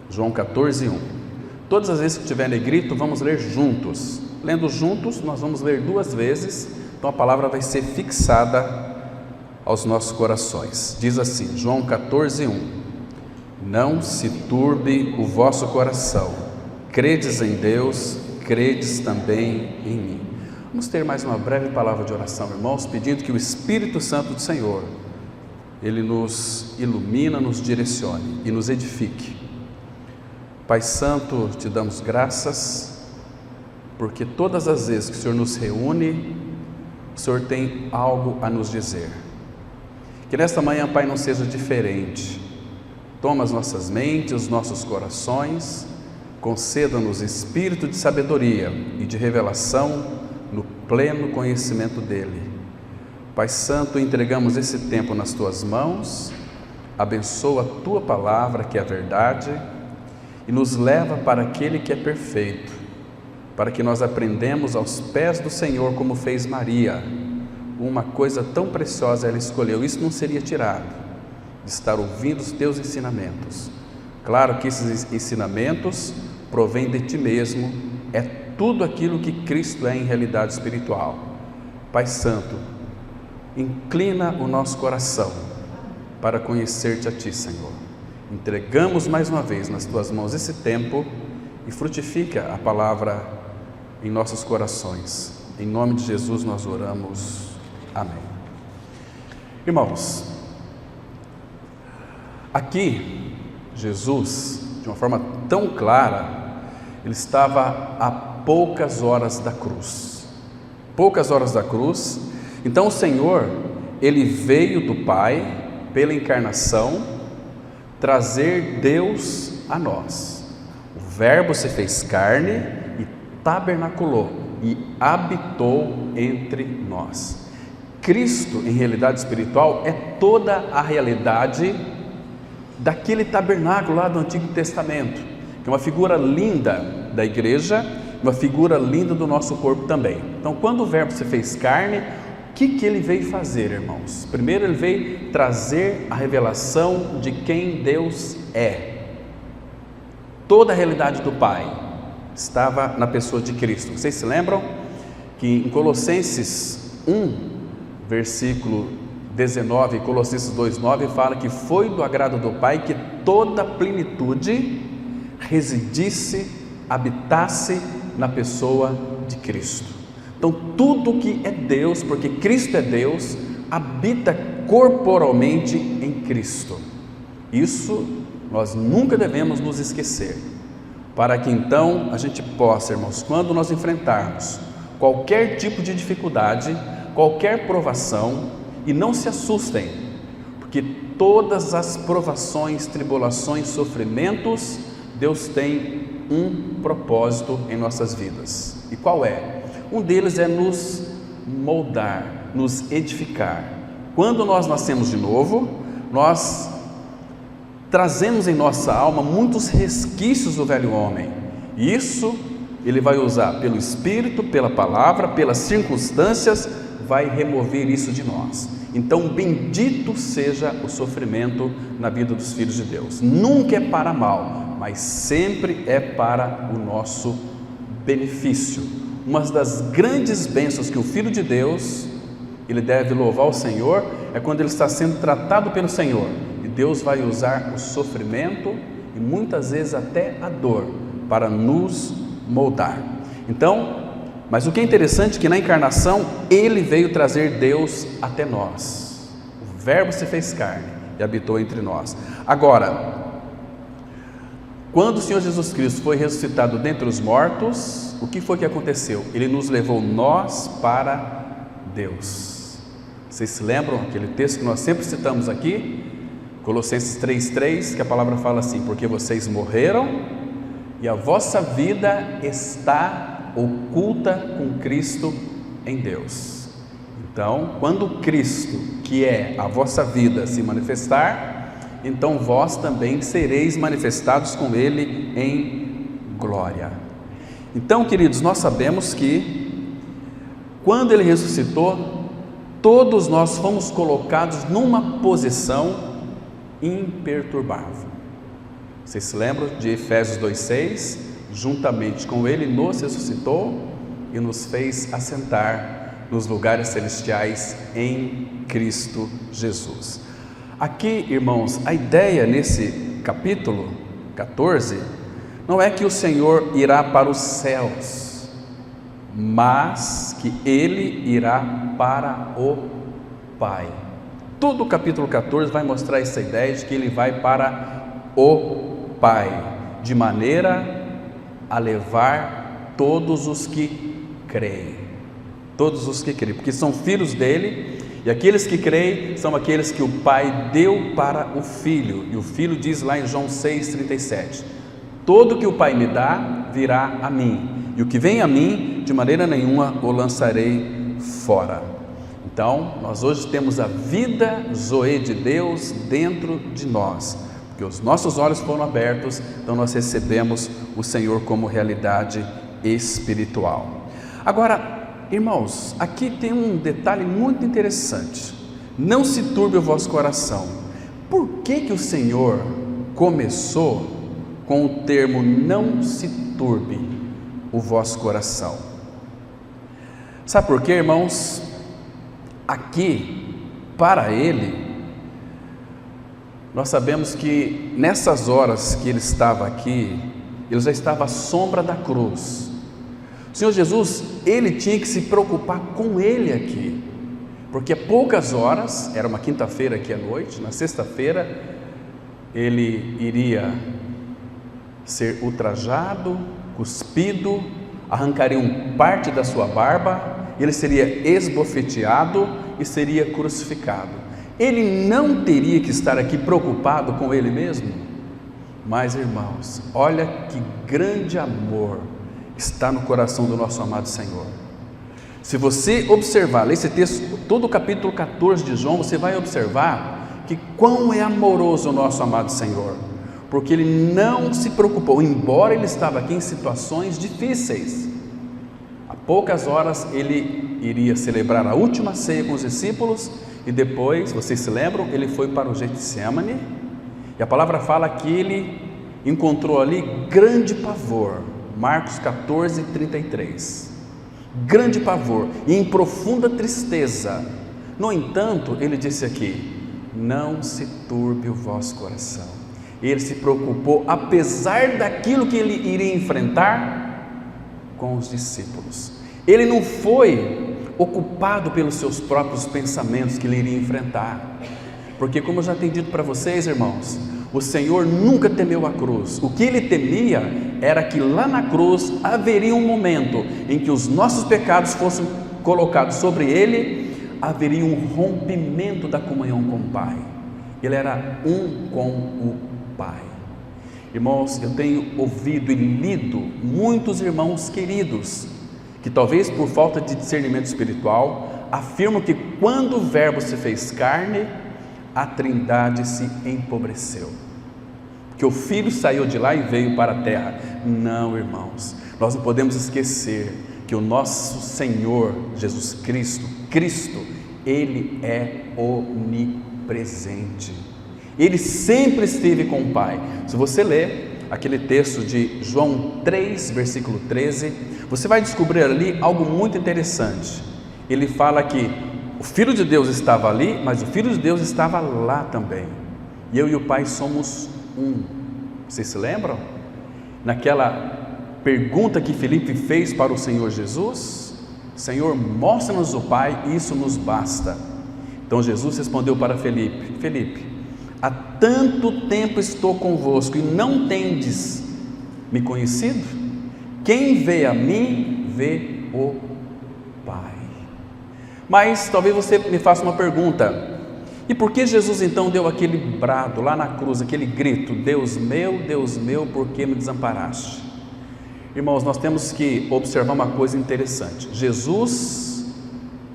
João 14:1. Todas as vezes que tiver negrito, vamos ler juntos. Lendo juntos, nós vamos ler 2 vezes, então a palavra vai ser fixada aos nossos corações. Diz assim, João 14:1: Não se turbe o vosso coração, credes em Deus, credes também em mim. Vamos ter mais uma breve palavra de oração, irmãos, pedindo que o Espírito Santo do Senhor, Ele nos ilumina, nos direcione e nos edifique. Pai Santo, te damos graças, porque todas as vezes que o Senhor nos reúne, o Senhor tem algo a nos dizer. Que nesta manhã, Pai, não seja diferente. Toma as nossas mentes, os nossos corações, conceda-nos espírito de sabedoria e de revelação no pleno conhecimento dEle. Pai Santo, entregamos esse tempo nas Tuas mãos, abençoa a Tua palavra, que é a verdade, e nos leva para aquele que é perfeito, para que nós aprendamos aos pés do Senhor, como fez Maria. Uma coisa tão preciosa ela escolheu, isso não seria tirado, de estar ouvindo os Teus ensinamentos. Claro que esses ensinamentos provêm de Ti mesmo, é tudo aquilo que Cristo é em realidade espiritual. Pai Santo, inclina o nosso coração para conhecer-te a Ti, Senhor. Entregamos mais uma vez nas Tuas mãos esse tempo e frutifica a palavra em nossos corações. Em nome de Jesus nós oramos. Amém. Irmãos, aqui Jesus, de uma forma tão clara, Ele estava a poucas horas da cruz. Poucas horas da cruz. Então o Senhor, Ele veio do Pai, pela encarnação, trazer Deus a nós. O Verbo se fez carne e tabernaculou e habitou entre nós. Cristo, em realidade espiritual, é toda a realidade daquele tabernáculo lá do Antigo Testamento, que é uma figura linda da igreja, uma figura linda do nosso corpo também. Então, quando o Verbo se fez carne, o que ele veio fazer, irmãos? Primeiro, ele veio trazer a revelação de quem Deus é. Toda a realidade do Pai estava na pessoa de Cristo. Vocês se lembram que em Colossenses 1, versículo 19, e Colossenses 2:9 fala que foi do agrado do Pai que toda a plenitude residisse, habitasse na pessoa de Cristo. Então tudo que é Deus, porque Cristo é Deus, habita corporalmente em Cristo. Isso nós nunca devemos nos esquecer, para que então a gente possa, irmãos, quando nós enfrentarmos qualquer tipo de dificuldade, qualquer provação, e não se assustem, porque todas as provações, tribulações, sofrimentos, Deus tem um propósito em nossas vidas. E qual é? Um deles é nos moldar, nos edificar. Quando nós nascemos de novo, nós trazemos em nossa alma muitos resquícios do velho homem. E isso Ele vai usar pelo Espírito, pela palavra, pelas circunstâncias, vai remover isso de nós. Então, bendito seja o sofrimento na vida dos filhos de Deus. Nunca é para mal, mas sempre é para o nosso benefício. Uma das grandes bênçãos que o Filho de Deus, ele deve louvar o Senhor, é quando ele está sendo tratado pelo Senhor. E Deus vai usar o sofrimento e muitas vezes até a dor para nos moldar. Então, mas o que é interessante é que na encarnação, Ele veio trazer Deus até nós. O Verbo se fez carne e habitou entre nós. Agora, quando o Senhor Jesus Cristo foi ressuscitado dentre os mortos, o que foi que aconteceu? Ele nos levou nós para Deus. Vocês se lembram aquele texto que nós sempre citamos aqui? Colossenses 3:3, que a palavra fala assim: porque vocês morreram e a vossa vida está oculta com Cristo em Deus. Então, quando Cristo, que é a vossa vida, se manifestar, então vós também sereis manifestados com Ele em glória. Então, queridos, nós sabemos que quando Ele ressuscitou, todos nós fomos colocados numa posição imperturbável. Vocês se lembram de Efésios 2,6? Juntamente com Ele nos ressuscitou e nos fez assentar nos lugares celestiais em Cristo Jesus. Aqui, irmãos, a ideia nesse capítulo 14 não é que o Senhor irá para os céus, mas que Ele irá para o Pai. Todo o capítulo 14 vai mostrar essa ideia de que Ele vai para o Pai, de maneira a levar todos os que creem. Todos os que creem, porque são filhos dele, e aqueles que creem são aqueles que o Pai deu para o Filho. E o Filho diz lá em João 6,37: todo que o Pai me dá virá a mim, e o que vem a mim, de maneira nenhuma o lançarei fora. Então, nós hoje temos a vida Zoe de Deus dentro de nós, porque os nossos olhos foram abertos, então nós recebemos o Senhor como realidade espiritual. Agora, irmãos, aqui tem um detalhe muito interessante: não se turbe o vosso coração. Por que o Senhor começou com o termo não se turbe o vosso coração? Sabe por quê, irmãos? Aqui, para Ele, nós sabemos que nessas horas que Ele estava aqui, Ele já estava à sombra da cruz. O Senhor Jesus, Ele tinha que se preocupar com Ele aqui, porque poucas horas, era uma quinta-feira aqui à noite, na sexta-feira, Ele iria ser ultrajado, cuspido, arrancariam parte da sua barba, Ele seria esbofeteado e seria crucificado. Ele não teria que estar aqui preocupado com Ele mesmo? Mas, irmãos, olha que grande amor está no coração do nosso amado Senhor. Se você observar, ler esse texto, todo o capítulo 14 de João, você vai observar que quão é amoroso o nosso amado Senhor, porque Ele não se preocupou, embora Ele estava aqui em situações difíceis. Há poucas horas Ele iria celebrar a última ceia com os discípulos, e depois, vocês se lembram, Ele foi para o Getsemane, e a palavra fala que Ele encontrou ali grande pavor. Marcos 14, 33, grande pavor e em profunda tristeza. No entanto, Ele disse aqui: não se turbe o vosso coração. Ele se preocupou, apesar daquilo que Ele iria enfrentar, com os discípulos. Ele não foi ocupado pelos seus próprios pensamentos que Ele iria enfrentar, porque, como eu já tenho dito para vocês, irmãos, o Senhor nunca temeu a cruz. O que Ele temia era que lá na cruz haveria um momento em que os nossos pecados fossem colocados sobre Ele, haveria um rompimento da comunhão com o Pai. Ele era um com o Pai. Irmãos, eu tenho ouvido e lido muitos irmãos queridos que, talvez por falta de discernimento espiritual, afirmam que quando o Verbo se fez carne, a Trindade se empobreceu, que o Filho saiu de lá e veio para a terra. Não, irmãos, nós não podemos esquecer que o nosso Senhor Jesus Cristo, Ele é onipresente, Ele sempre esteve com o Pai. Se você ler aquele texto de João 3, versículo 13, você vai descobrir ali algo muito interessante. Ele fala que o Filho de Deus estava ali, mas o Filho de Deus estava lá também. E eu e o Pai somos um. Vocês se lembram? Naquela pergunta que Filipe fez para o Senhor Jesus: Senhor, mostra-nos o Pai, isso nos basta. Então Jesus respondeu para Filipe: Filipe, há tanto tempo estou convosco e não tendes me conhecido? Quem vê a mim, vê o Pai. Mas talvez você me faça uma pergunta: e por que Jesus então deu aquele brado lá na cruz, aquele grito: Deus meu, por que me desamparaste? Irmãos, nós temos que observar uma coisa interessante. Jesus,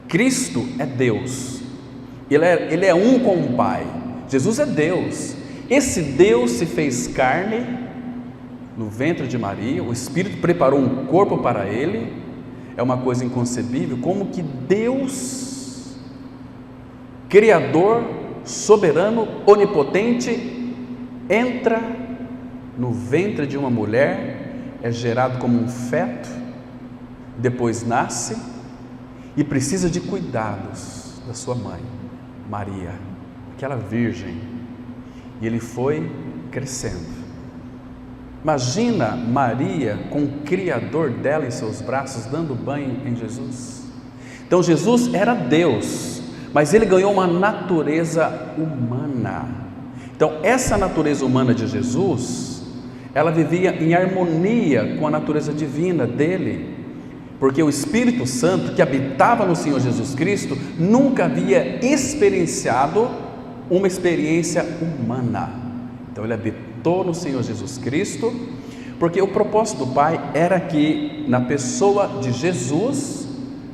Cristo é Deus, Ele é um com o Pai. Jesus é Deus. Esse Deus se fez carne no ventre de Maria, o Espírito preparou um corpo para Ele. É uma coisa inconcebível como que Deus, Criador, soberano, onipotente, entra no ventre de uma mulher, é gerado como um feto, depois nasce e precisa de cuidados da sua mãe, Maria, aquela virgem, e ele foi crescendo. Imagina Maria com o Criador dela em seus braços, dando banho em Jesus. Então Jesus era Deus, mas ele ganhou uma natureza humana. Então essa natureza humana de Jesus, ela vivia em harmonia com a natureza divina dele, porque o Espírito Santo que habitava no Senhor Jesus Cristo nunca havia experienciado uma experiência humana. Então ele habitou no Senhor Jesus Cristo, porque o propósito do Pai era que na pessoa de Jesus,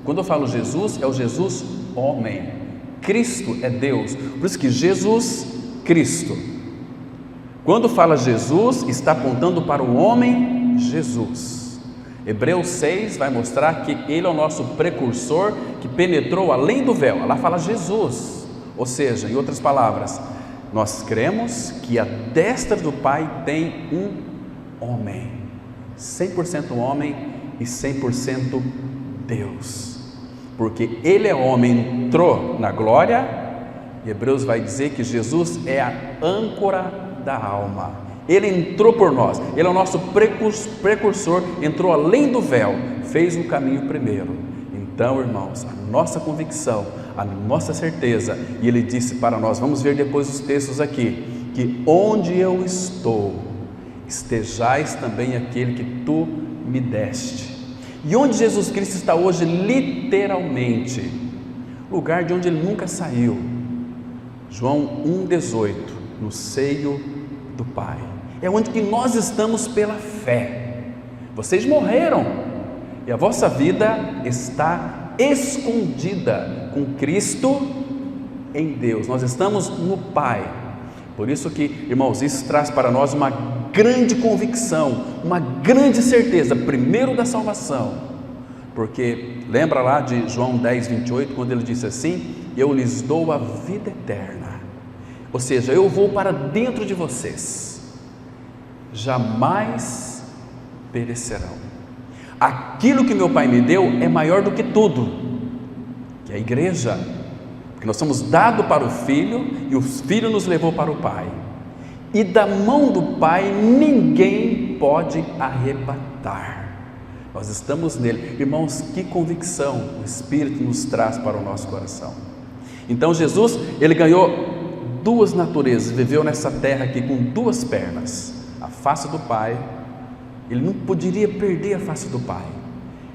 quando eu falo Jesus, é o Jesus homem, Cristo é Deus, por isso que Jesus Cristo, quando fala Jesus, está apontando para o homem Jesus. Hebreus 6 vai mostrar que ele é o nosso precursor, que penetrou além do véu. Lá fala Jesus, ou seja, em outras palavras, nós cremos que a destra do Pai tem um homem, 100% homem e 100% Deus, porque ele é homem, entrou na glória, e Hebreus vai dizer que Jesus é a âncora da alma, ele entrou por nós, ele é o nosso precursor, entrou além do véu, fez o caminho primeiro. Então, irmãos, a nossa convicção, a nossa certeza, e ele disse para nós, vamos ver depois os textos aqui, que onde eu estou, estejais também aquele que tu me deste. E onde Jesus Cristo está hoje, literalmente, lugar de onde ele nunca saiu, João 1,18, no seio do Pai, é onde que nós estamos pela fé. Vocês morreram e a vossa vida está escondida com Cristo em Deus, nós estamos no Pai. Por isso que, irmãos, isso traz para nós uma grande convicção, uma grande certeza, primeiro da salvação, porque lembra lá de João 10,28, quando ele disse assim, eu lhes dou a vida eterna, ou seja, eu vou para dentro de vocês, jamais perecerão. Aquilo que meu Pai me deu é maior do que tudo, que é a igreja, porque nós somos dados para o Filho e o Filho nos levou para o Pai, e da mão do Pai ninguém pode arrebatar. Nós estamos nele. Irmãos, que convicção o Espírito nos traz para o nosso coração. Então Jesus, ele ganhou duas naturezas, viveu nessa terra aqui com duas pernas, a face do Pai, ele não poderia perder a face do Pai,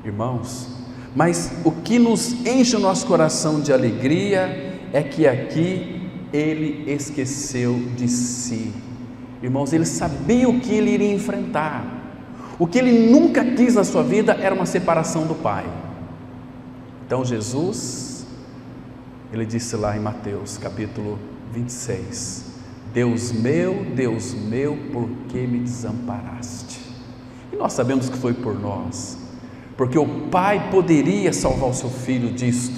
irmãos, mas o que nos enche o nosso coração de alegria é que aqui ele esqueceu de si. Irmãos, ele sabia o que ele iria enfrentar. O que ele nunca quis na sua vida era uma separação do Pai. Então Jesus, ele disse lá em Mateus capítulo 26, Deus meu, por que me desamparaste? E nós sabemos que foi por nós, porque o Pai poderia salvar o seu filho disto.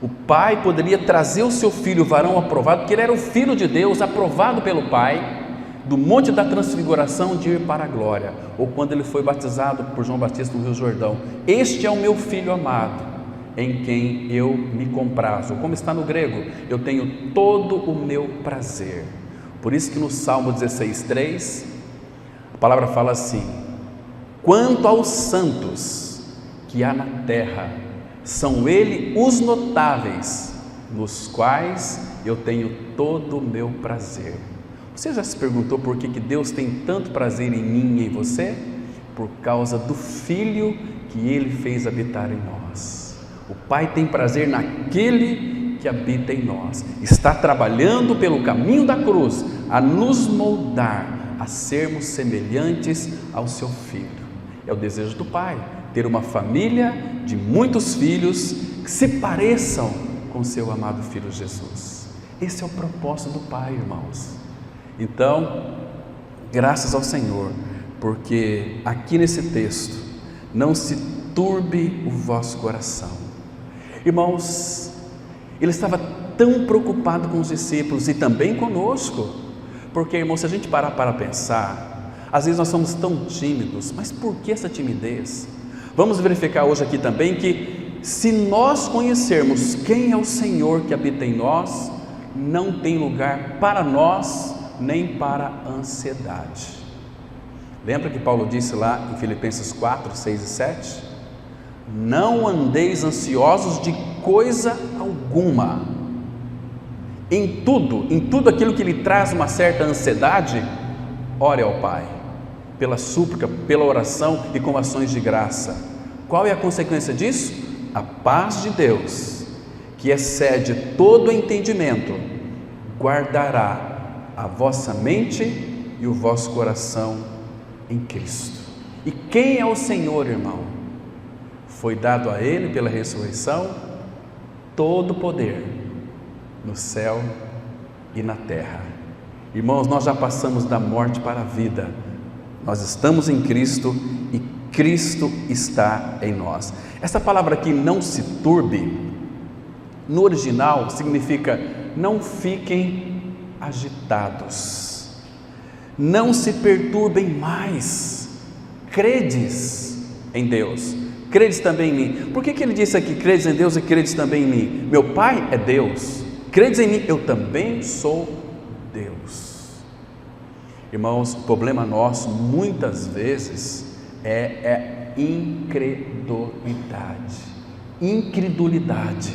O Pai poderia trazer o seu filho varão aprovado, porque ele era o Filho de Deus, aprovado pelo Pai, do monte da transfiguração, de ir para a glória, ou quando ele foi batizado por João Batista no Rio Jordão, este é o meu Filho amado, em quem eu me comprazo, como está no grego, eu tenho todo o meu prazer. Por isso que no Salmo 16,3, a palavra fala assim, quanto aos santos que há na terra, são ele os notáveis, nos quais eu tenho todo o meu prazer. Você já se perguntou por que Deus tem tanto prazer em mim e em você? Por causa do Filho que ele fez habitar em nós. O Pai tem prazer naquele que habita em nós, está trabalhando pelo caminho da cruz a nos moldar, a sermos semelhantes ao seu Filho. É o desejo do Pai, ter uma família de muitos filhos que se pareçam com seu amado Filho Jesus. Esse é o propósito do Pai, irmãos. Então, graças ao Senhor, porque aqui nesse texto, não se turbe o vosso coração. Irmãos, ele estava tão preocupado com os discípulos e também conosco, porque, irmãos, se a gente parar para pensar, Às vezes nós somos tão tímidos, mas por que essa timidez? Vamos verificar hoje aqui também que se nós conhecermos quem é o Senhor que habita em nós, não tem lugar para nós, nem para a ansiedade. Lembra que Paulo disse lá em Filipenses 4, 6 e 7? Não andeis ansiosos de coisa alguma. Em tudo aquilo que lhe traz uma certa ansiedade, ore ao Pai, pela súplica, pela oração e com ações de graça. Qual é a consequência disso? A paz de Deus, que excede todo entendimento, guardará a vossa mente e o vosso coração em Cristo. E quem é o Senhor, irmão? Foi dado a Ele pela ressurreição todo o poder no céu e na terra. Irmãos, nós já passamos da morte para a vida. Nós estamos em Cristo e Cristo está em nós. Essa palavra aqui, não se turbe, no original significa não fiquem agitados, não se perturbem mais, credes em Deus, credes também em mim. Por que ele disse aqui, credes em Deus e credes também em mim? Meu Pai é Deus, credes em mim, eu também sou Deus. Irmãos, o problema nosso muitas vezes é incredulidade.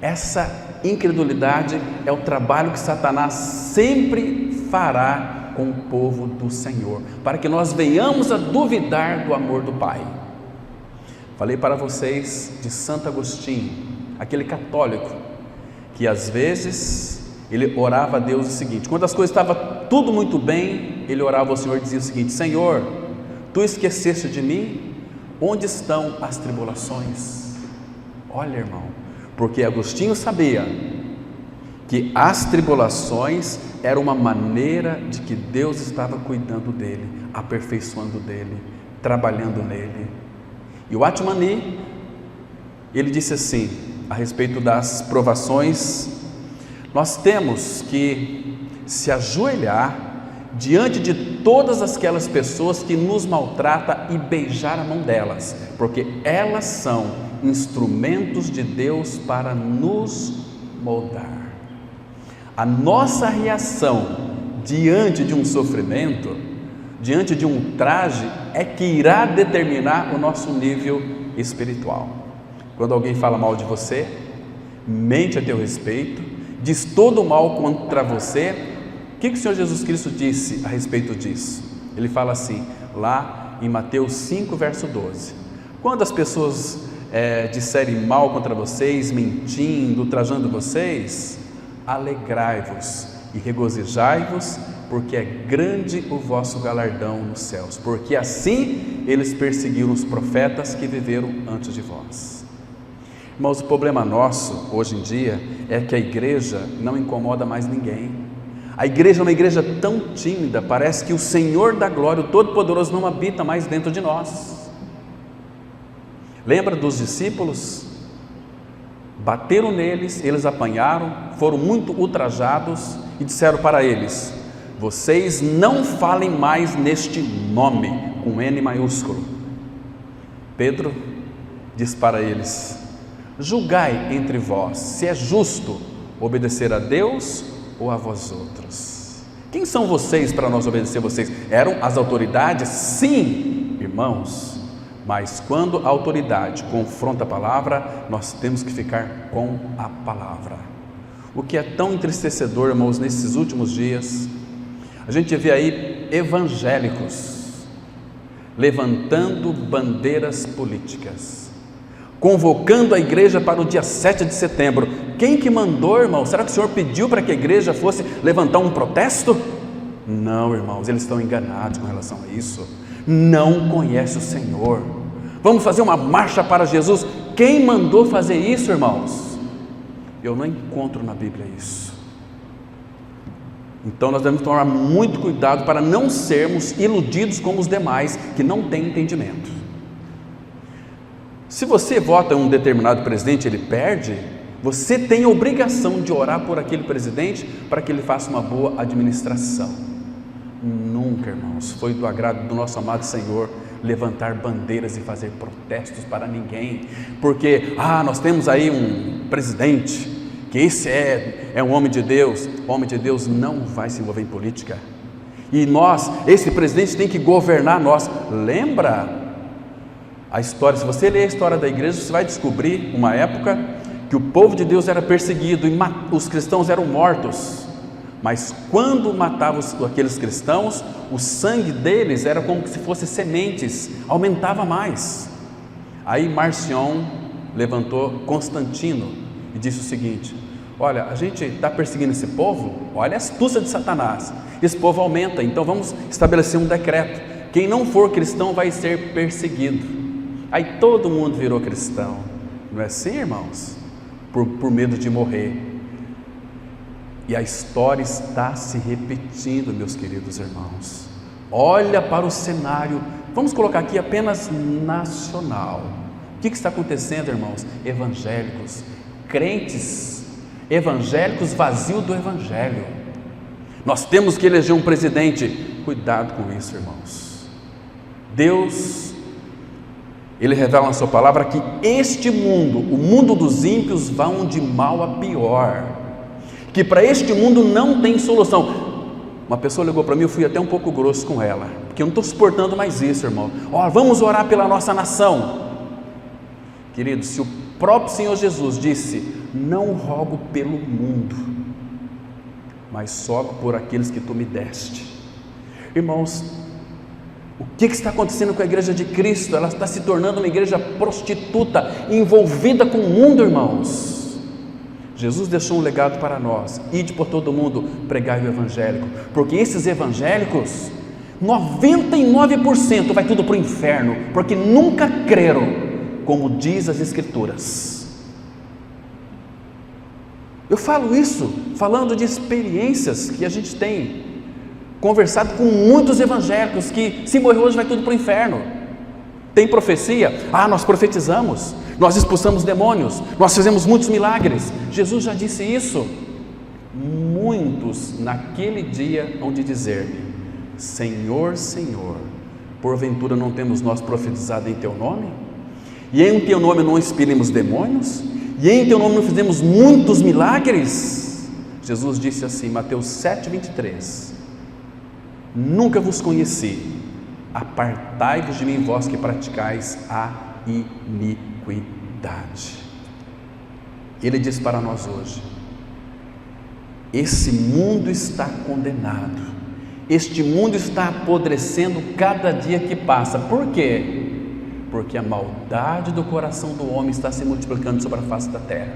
Essa incredulidade é o trabalho que Satanás sempre fará com o povo do Senhor, para que nós venhamos a duvidar do amor do Pai. Falei para vocês de Santo Agostinho, aquele católico que às vezes ele orava a Deus o seguinte: quando as coisas estavam tudo muito bem, ele orava ao Senhor e dizia o seguinte: Senhor, Tu esqueceste de mim? Onde estão as tribulações? Olha, irmão, porque Agostinho sabia que as tribulações era uma maneira de que Deus estava cuidando dele, aperfeiçoando dele, trabalhando nele. E o Atmani, ele disse assim, a respeito das provações: nós temos que se ajoelhar diante de todas aquelas pessoas que nos maltratam e beijar a mão delas, porque elas são instrumentos de Deus para nos moldar. A nossa reação diante de um sofrimento, diante de um traje, é que irá determinar o nosso nível espiritual. Quando alguém fala mal de você, mente a teu respeito, diz todo o mal contra você, o que o Senhor Jesus Cristo disse a respeito disso? Ele fala assim, lá em Mateus 5, verso 12: quando as pessoas disserem mal contra vocês, mentindo, ultrajando vocês, alegrai-vos e regozijai-vos, porque é grande o vosso galardão nos céus, porque assim eles perseguiram os profetas que viveram antes de vós. Irmãos, o problema nosso hoje em dia é que a igreja não incomoda mais ninguém. A igreja é uma igreja tão tímida, parece que o Senhor da glória, o Todo-Poderoso, não habita mais dentro de nós. Lembra dos discípulos? Bateram neles, eles apanharam, foram muito ultrajados e disseram para eles: vocês não falem mais neste nome, com N maiúsculo. Pedro diz para eles: julgai entre vós se é justo obedecer a Deus ou a vós outros. Quem são vocês para nós obedecer vocês? Eram as autoridades? Sim, irmãos, mas quando a autoridade confronta a palavra, nós temos que ficar com a palavra. O que é tão entristecedor, irmãos, nesses últimos dias, a gente vê aí evangélicos levantando bandeiras políticas, convocando a igreja para o dia 7 de setembro. Quem que mandou, irmão? Será que o Senhor pediu para que a igreja fosse levantar um protesto? Não, irmãos, eles estão enganados com relação a isso. Não conhece o Senhor. Vamos fazer uma marcha para Jesus. Quem mandou fazer isso, irmãos? Eu não encontro na Bíblia isso. Então nós devemos tomar muito cuidado para não sermos iludidos como os demais que não têm entendimento. Se você vota em um determinado presidente e ele perde, você tem a obrigação de orar por aquele presidente para que ele faça uma boa administração. Nunca, nunca, irmãos, foi do agrado do nosso amado Senhor levantar bandeiras e fazer protestos para ninguém, porque, nós temos aí um presidente, que esse é um homem de Deus. O homem de Deus não vai se envolver em política, e esse presidente tem que governar nós. Lembra a história? Se você ler a história da igreja, você vai descobrir uma época que o povo de Deus era perseguido e os cristãos eram mortos, mas quando matavam aqueles cristãos, o sangue deles era como se fosse sementes, aumentava mais. Aí Marcion levantou Constantino e disse o seguinte: olha, a gente está perseguindo esse povo, olha a astúcia de Satanás, esse povo aumenta, então vamos estabelecer um decreto, quem não for cristão vai ser perseguido. Aí todo mundo virou cristão, não é assim, irmãos? Por medo de morrer. E a história está se repetindo, meus queridos irmãos. Olha para o cenário, vamos colocar aqui apenas nacional. O que está acontecendo, irmãos? Evangélicos, crentes evangélicos vazios do evangelho. Nós temos que eleger um presidente. Cuidado com isso, irmãos. Deus, Ele revela na sua palavra que este mundo, o mundo dos ímpios, vão de mal a pior, que para este mundo não tem solução. Uma pessoa ligou para mim, eu fui até um pouco grosso com ela, porque eu não estou suportando mais isso, irmão. Vamos orar pela nossa nação. Querido, se o próprio Senhor Jesus disse: não rogo pelo mundo, mas só por aqueles que tu me deste. Irmãos, o que está acontecendo com a igreja de Cristo? Ela está se tornando uma igreja prostituta, envolvida com o mundo, irmãos. Jesus deixou um legado para nós: ide por todo mundo, pregai o evangélico, porque esses evangélicos, 99% vai tudo para o inferno, porque nunca creram, como diz as Escrituras. Eu falo isso falando de experiências que a gente tem conversado com muitos evangélicos, que se morrer hoje vai tudo para o inferno. Tem profecia? Nós profetizamos, nós expulsamos demônios, nós fizemos muitos milagres. Jesus já disse isso. Muitos naquele dia hão de dizer-me: Senhor, Senhor, porventura não temos nós profetizado em teu nome? E em teu nome não expelemos demônios? E em teu nome não fizemos muitos milagres? Jesus disse assim, Mateus 7,23: nunca vos conheci, apartai-vos de mim, vós que praticais a iniquidade. Ele diz para nós hoje: esse mundo está condenado, este mundo está apodrecendo cada dia que passa. Por quê? Porque a maldade do coração do homem está se multiplicando sobre a face da terra.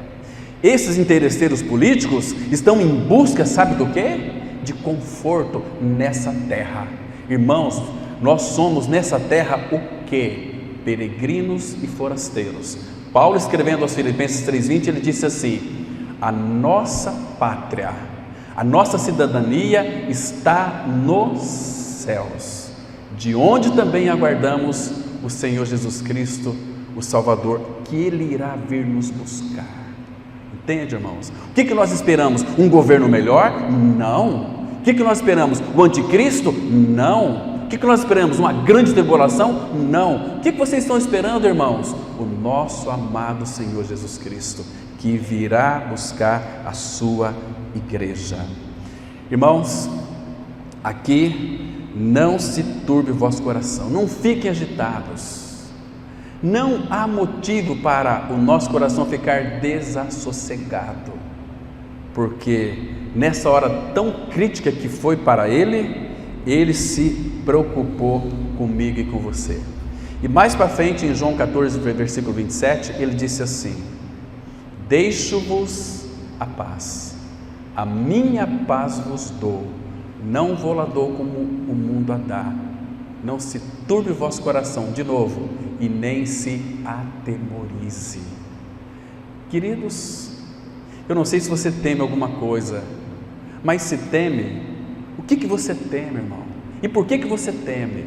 Esses interesseiros políticos estão em busca, sabe do quê? De conforto nessa terra. Irmãos, nós somos nessa terra o quê? Peregrinos e forasteiros. Paulo, escrevendo aos Filipenses 3,20, ele disse assim: a nossa pátria, a nossa cidadania está nos céus, de onde também aguardamos o Senhor Jesus Cristo, o Salvador, que Ele irá vir nos buscar. Entende, irmãos? O que nós esperamos? Um governo melhor? Não. O que nós esperamos? O anticristo? Não. O que nós esperamos? Uma grande tribulação? Não. O que vocês estão esperando, irmãos? O nosso amado Senhor Jesus Cristo, que virá buscar a sua igreja. Irmãos, aqui não se turbe o vosso coração, não fiquem agitados, não há motivo para o nosso coração ficar desassossegado, porque nessa hora tão crítica que foi para ele se preocupou comigo e com você. E mais para frente, em João 14, versículo 27, ele disse assim: deixo-vos a paz, a minha paz vos dou, não vou lá dou como o mundo a dá. Não se turbe o vosso coração, de novo, e nem se atemorize. Queridos, eu não sei se você teme alguma coisa, mas se teme, o que você teme, irmão? E por que você teme?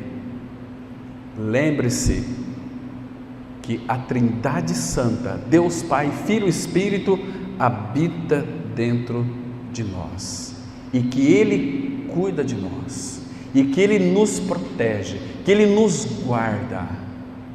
Lembre-se que a Trindade Santa, Deus Pai, Filho e Espírito, habita dentro de nós, e que Ele cuida de nós, e que Ele nos protege, que Ele nos guarda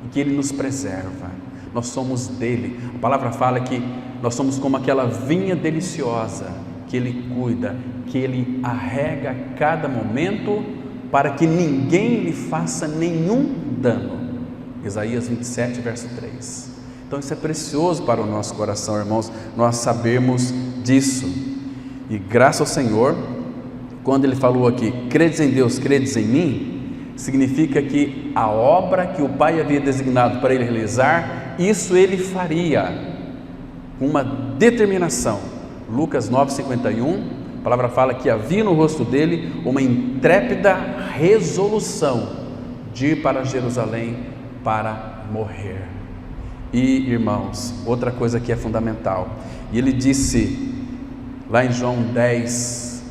e que Ele nos preserva. Nós somos dele. A palavra fala que nós somos como aquela vinha deliciosa que Ele cuida, que Ele arrega a cada momento para que ninguém lhe faça nenhum dano. Isaías 27, verso 3. Então isso é precioso para o nosso coração, irmãos, nós sabermos disso. E graças ao Senhor, quando Ele falou aqui, credes em Deus, credes em mim, significa que a obra que o Pai havia designado para Ele realizar, isso Ele faria com uma determinação. Lucas 9,51, a palavra fala que havia no rosto dele uma intrépida resolução de ir para Jerusalém para morrer. E irmãos, outra coisa que é fundamental, e ele disse lá em João 10,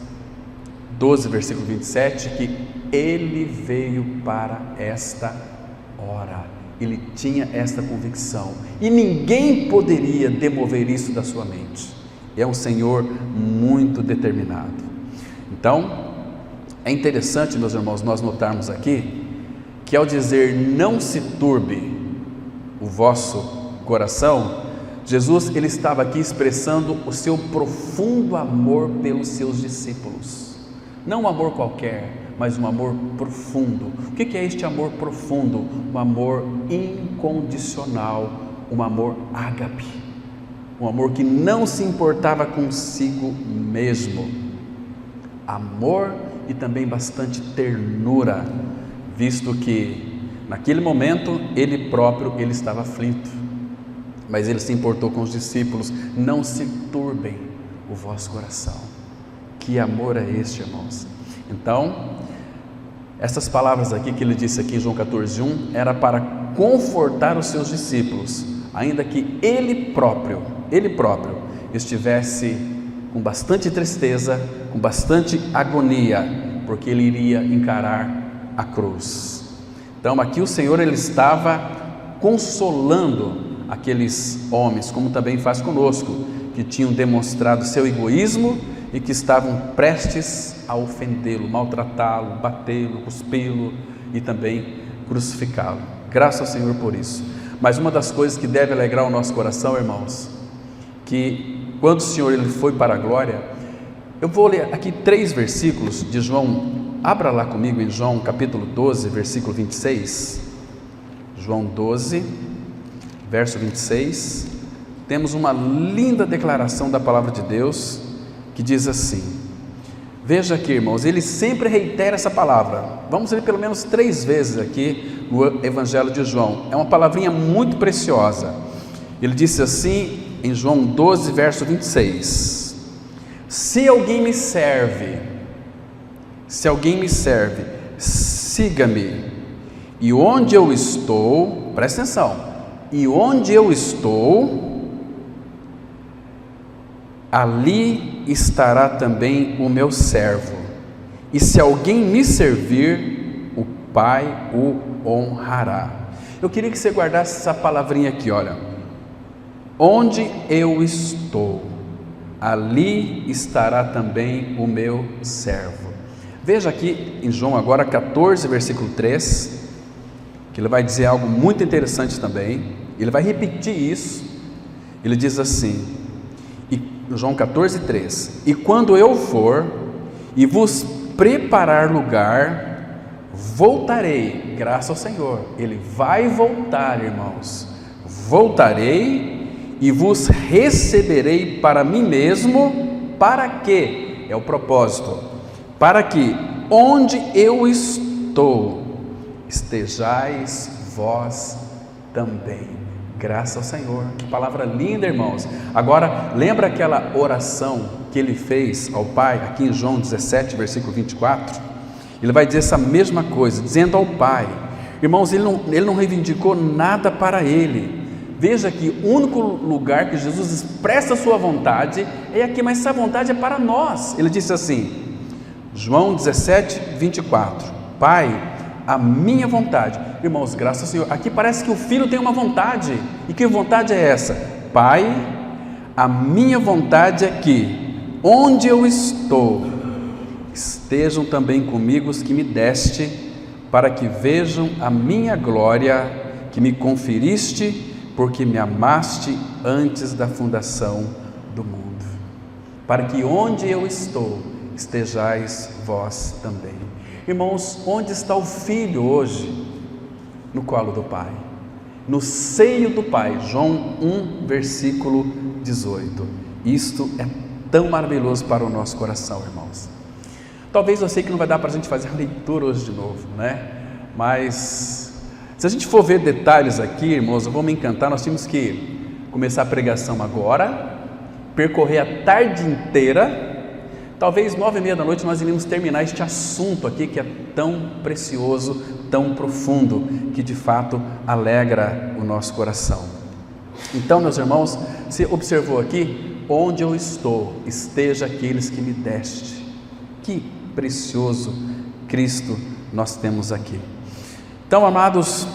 12, versículo 27, que ele veio para esta hora. Ele tinha esta convicção e ninguém poderia demover isso da sua mente. É um Senhor muito determinado. Então, é interessante, meus irmãos, nós notarmos aqui que ao dizer não se turbe o vosso coração, Jesus ele estava aqui expressando o seu profundo amor pelos seus discípulos. Não um amor qualquer, mas um amor profundo. O que é este amor profundo? Um amor incondicional, um amor ágape, um amor que não se importava consigo mesmo. Amor e também bastante ternura, visto que naquele momento ele próprio ele estava aflito, mas ele se importou com os discípulos. Não se turbem o vosso coração. Que amor é este, irmãos? Então, essas palavras aqui que ele disse aqui em João 14:1 era para confortar os seus discípulos, ainda que ele próprio estivesse com bastante tristeza, com bastante agonia, porque ele iria encarar a cruz. Então aqui o Senhor ele estava consolando aqueles homens, como também faz conosco, que tinham demonstrado seu egoísmo e que estavam prestes a ofendê-lo, maltratá-lo, batê-lo, cuspê-lo e também crucificá-lo. Graças ao Senhor por isso. Mas uma das coisas que deve alegrar o nosso coração, irmãos, que quando o Senhor ele foi para a glória, eu vou ler aqui 3 versículos de João. Abra lá comigo em João capítulo 12, versículo 26. João 12, verso 26. Temos uma linda declaração da palavra de Deus que diz assim. Veja aqui, irmãos, ele sempre reitera essa palavra. Vamos ler pelo menos 3 vezes aqui no Evangelho de João. É uma palavrinha muito preciosa. Ele disse assim em João 12, verso 26. Se alguém me serve, siga-me. E onde eu estou, presta atenção, e onde eu estou, ali estará também o meu servo. E se alguém me servir, o Pai o honrará. Eu queria que você guardasse essa palavrinha aqui, olha. Onde eu estou, ali estará também o meu servo. Veja aqui em João agora 14, versículo 3, que ele vai dizer algo muito interessante também. Ele vai repetir isso. Ele diz assim, João 14, 3, e quando eu for e vos preparar lugar, voltarei. Graças ao Senhor, Ele vai voltar, irmãos. Voltarei e vos receberei para mim mesmo. Para quê? É o propósito. Para que onde eu estou, estejais vós também. Graças ao Senhor. Que palavra linda, irmãos. Agora, lembra aquela oração que ele fez ao Pai, aqui em João 17, versículo 24? Ele vai dizer essa mesma coisa, dizendo ao Pai. Irmãos, ele não reivindicou nada para ele. Veja que o único lugar que Jesus expressa a sua vontade é aqui, mas essa vontade é para nós. Ele disse assim, João 17, 24, Pai, a minha vontade. Irmãos, graças ao Senhor, aqui parece que o Filho tem uma vontade. E que vontade é essa? Pai, a minha vontade é que onde eu estou, estejam também comigo os que me deste, para que vejam a minha glória que me conferiste, porque me amaste antes da fundação do mundo. Para que onde eu estou, estejais vós também. Irmãos, onde está o Filho hoje? No colo do Pai, no seio do Pai. João 1, versículo 18. Isto é tão maravilhoso para o nosso coração, irmãos. Talvez eu sei que não vai dar para a gente fazer a leitura hoje de novo, né? Mas se a gente for ver detalhes aqui, irmãos, eu vou me encantar. Nós tínhamos que começar a pregação agora, percorrer a tarde inteira. Talvez 9h30 da noite nós iríamos terminar este assunto aqui que é tão precioso, tão profundo, que de fato alegra o nosso coração. Então, meus irmãos, você observou aqui, onde eu estou, esteja aqueles que me deste. Que precioso Cristo nós temos aqui. Então, amados,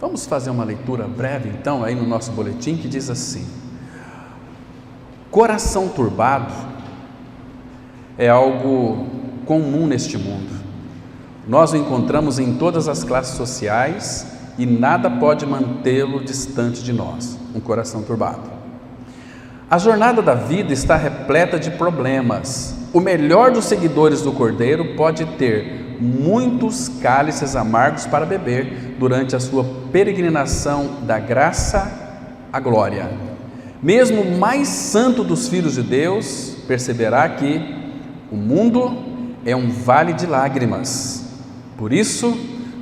vamos fazer uma leitura breve então aí no nosso boletim, que diz assim: coração turbado é algo comum neste mundo. Nós o encontramos em todas as classes sociais e nada pode mantê-lo distante de nós, um coração turbado. A jornada da vida está repleta de problemas. O melhor dos seguidores do Cordeiro pode ter muitos cálices amargos para beber durante a sua peregrinação da graça à glória. Mesmo o mais santo dos filhos de Deus perceberá que o mundo é um vale de lágrimas. Por isso,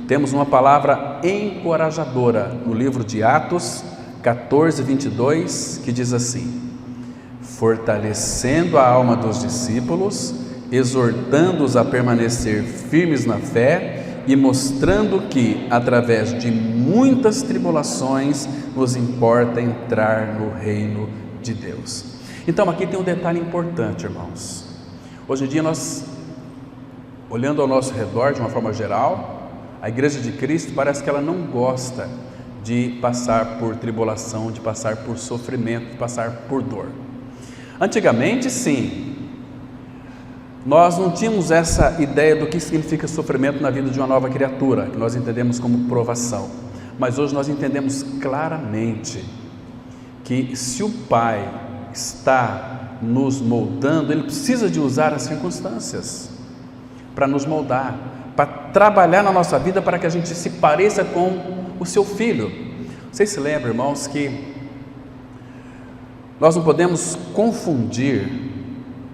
temos uma palavra encorajadora no livro de Atos 14:22, que diz assim: fortalecendo a alma dos discípulos, exortando-os a permanecer firmes na fé e mostrando que, através de muitas tribulações, nos importa entrar no reino de Deus. Então aqui tem um detalhe importante, irmãos. Hoje em dia nós, olhando ao nosso redor de uma forma geral, a Igreja de Cristo parece que ela não gosta de passar por tribulação, de passar por sofrimento, de passar por dor. Antigamente, sim, nós não tínhamos essa ideia do que significa sofrimento na vida de uma nova criatura, que nós entendemos como provação. Mas hoje nós entendemos claramente que se o Pai está nos moldando, Ele precisa de usar as circunstâncias para nos moldar, para trabalhar na nossa vida para que a gente se pareça com o seu Filho. Vocês se lembram, irmãos, que nós não podemos confundir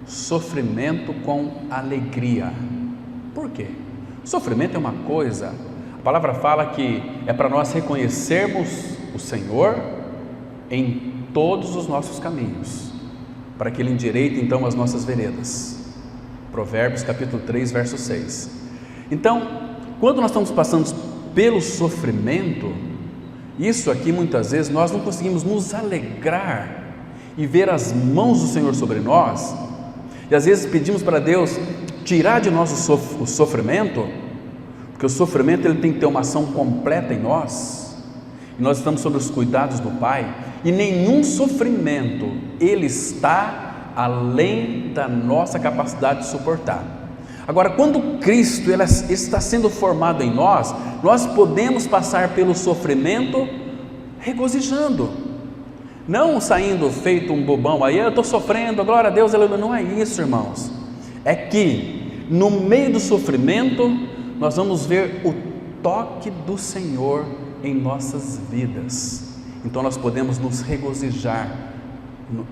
sofrimento com alegria. Por quê? Sofrimento é uma coisa, a palavra fala que é para nós reconhecermos o Senhor em todos os nossos caminhos, para que Ele endireite então as nossas veredas. Provérbios capítulo 3, verso 6. Então, quando nós estamos passando pelo sofrimento, isso aqui muitas vezes nós não conseguimos nos alegrar e ver as mãos do Senhor sobre nós, e às vezes pedimos para Deus tirar de nós o sofrimento, porque o sofrimento ele tem que ter uma ação completa em nós, e nós estamos sob os cuidados do Pai, e nenhum sofrimento ele está além da nossa capacidade de suportar. Agora, quando Cristo ele está sendo formado em nós, nós podemos passar pelo sofrimento regozijando, não saindo feito um bobão, aí eu estou sofrendo, glória a Deus, não é isso, irmãos. É que no meio do sofrimento nós vamos ver o toque do Senhor em nossas vidas. Então nós podemos nos regozijar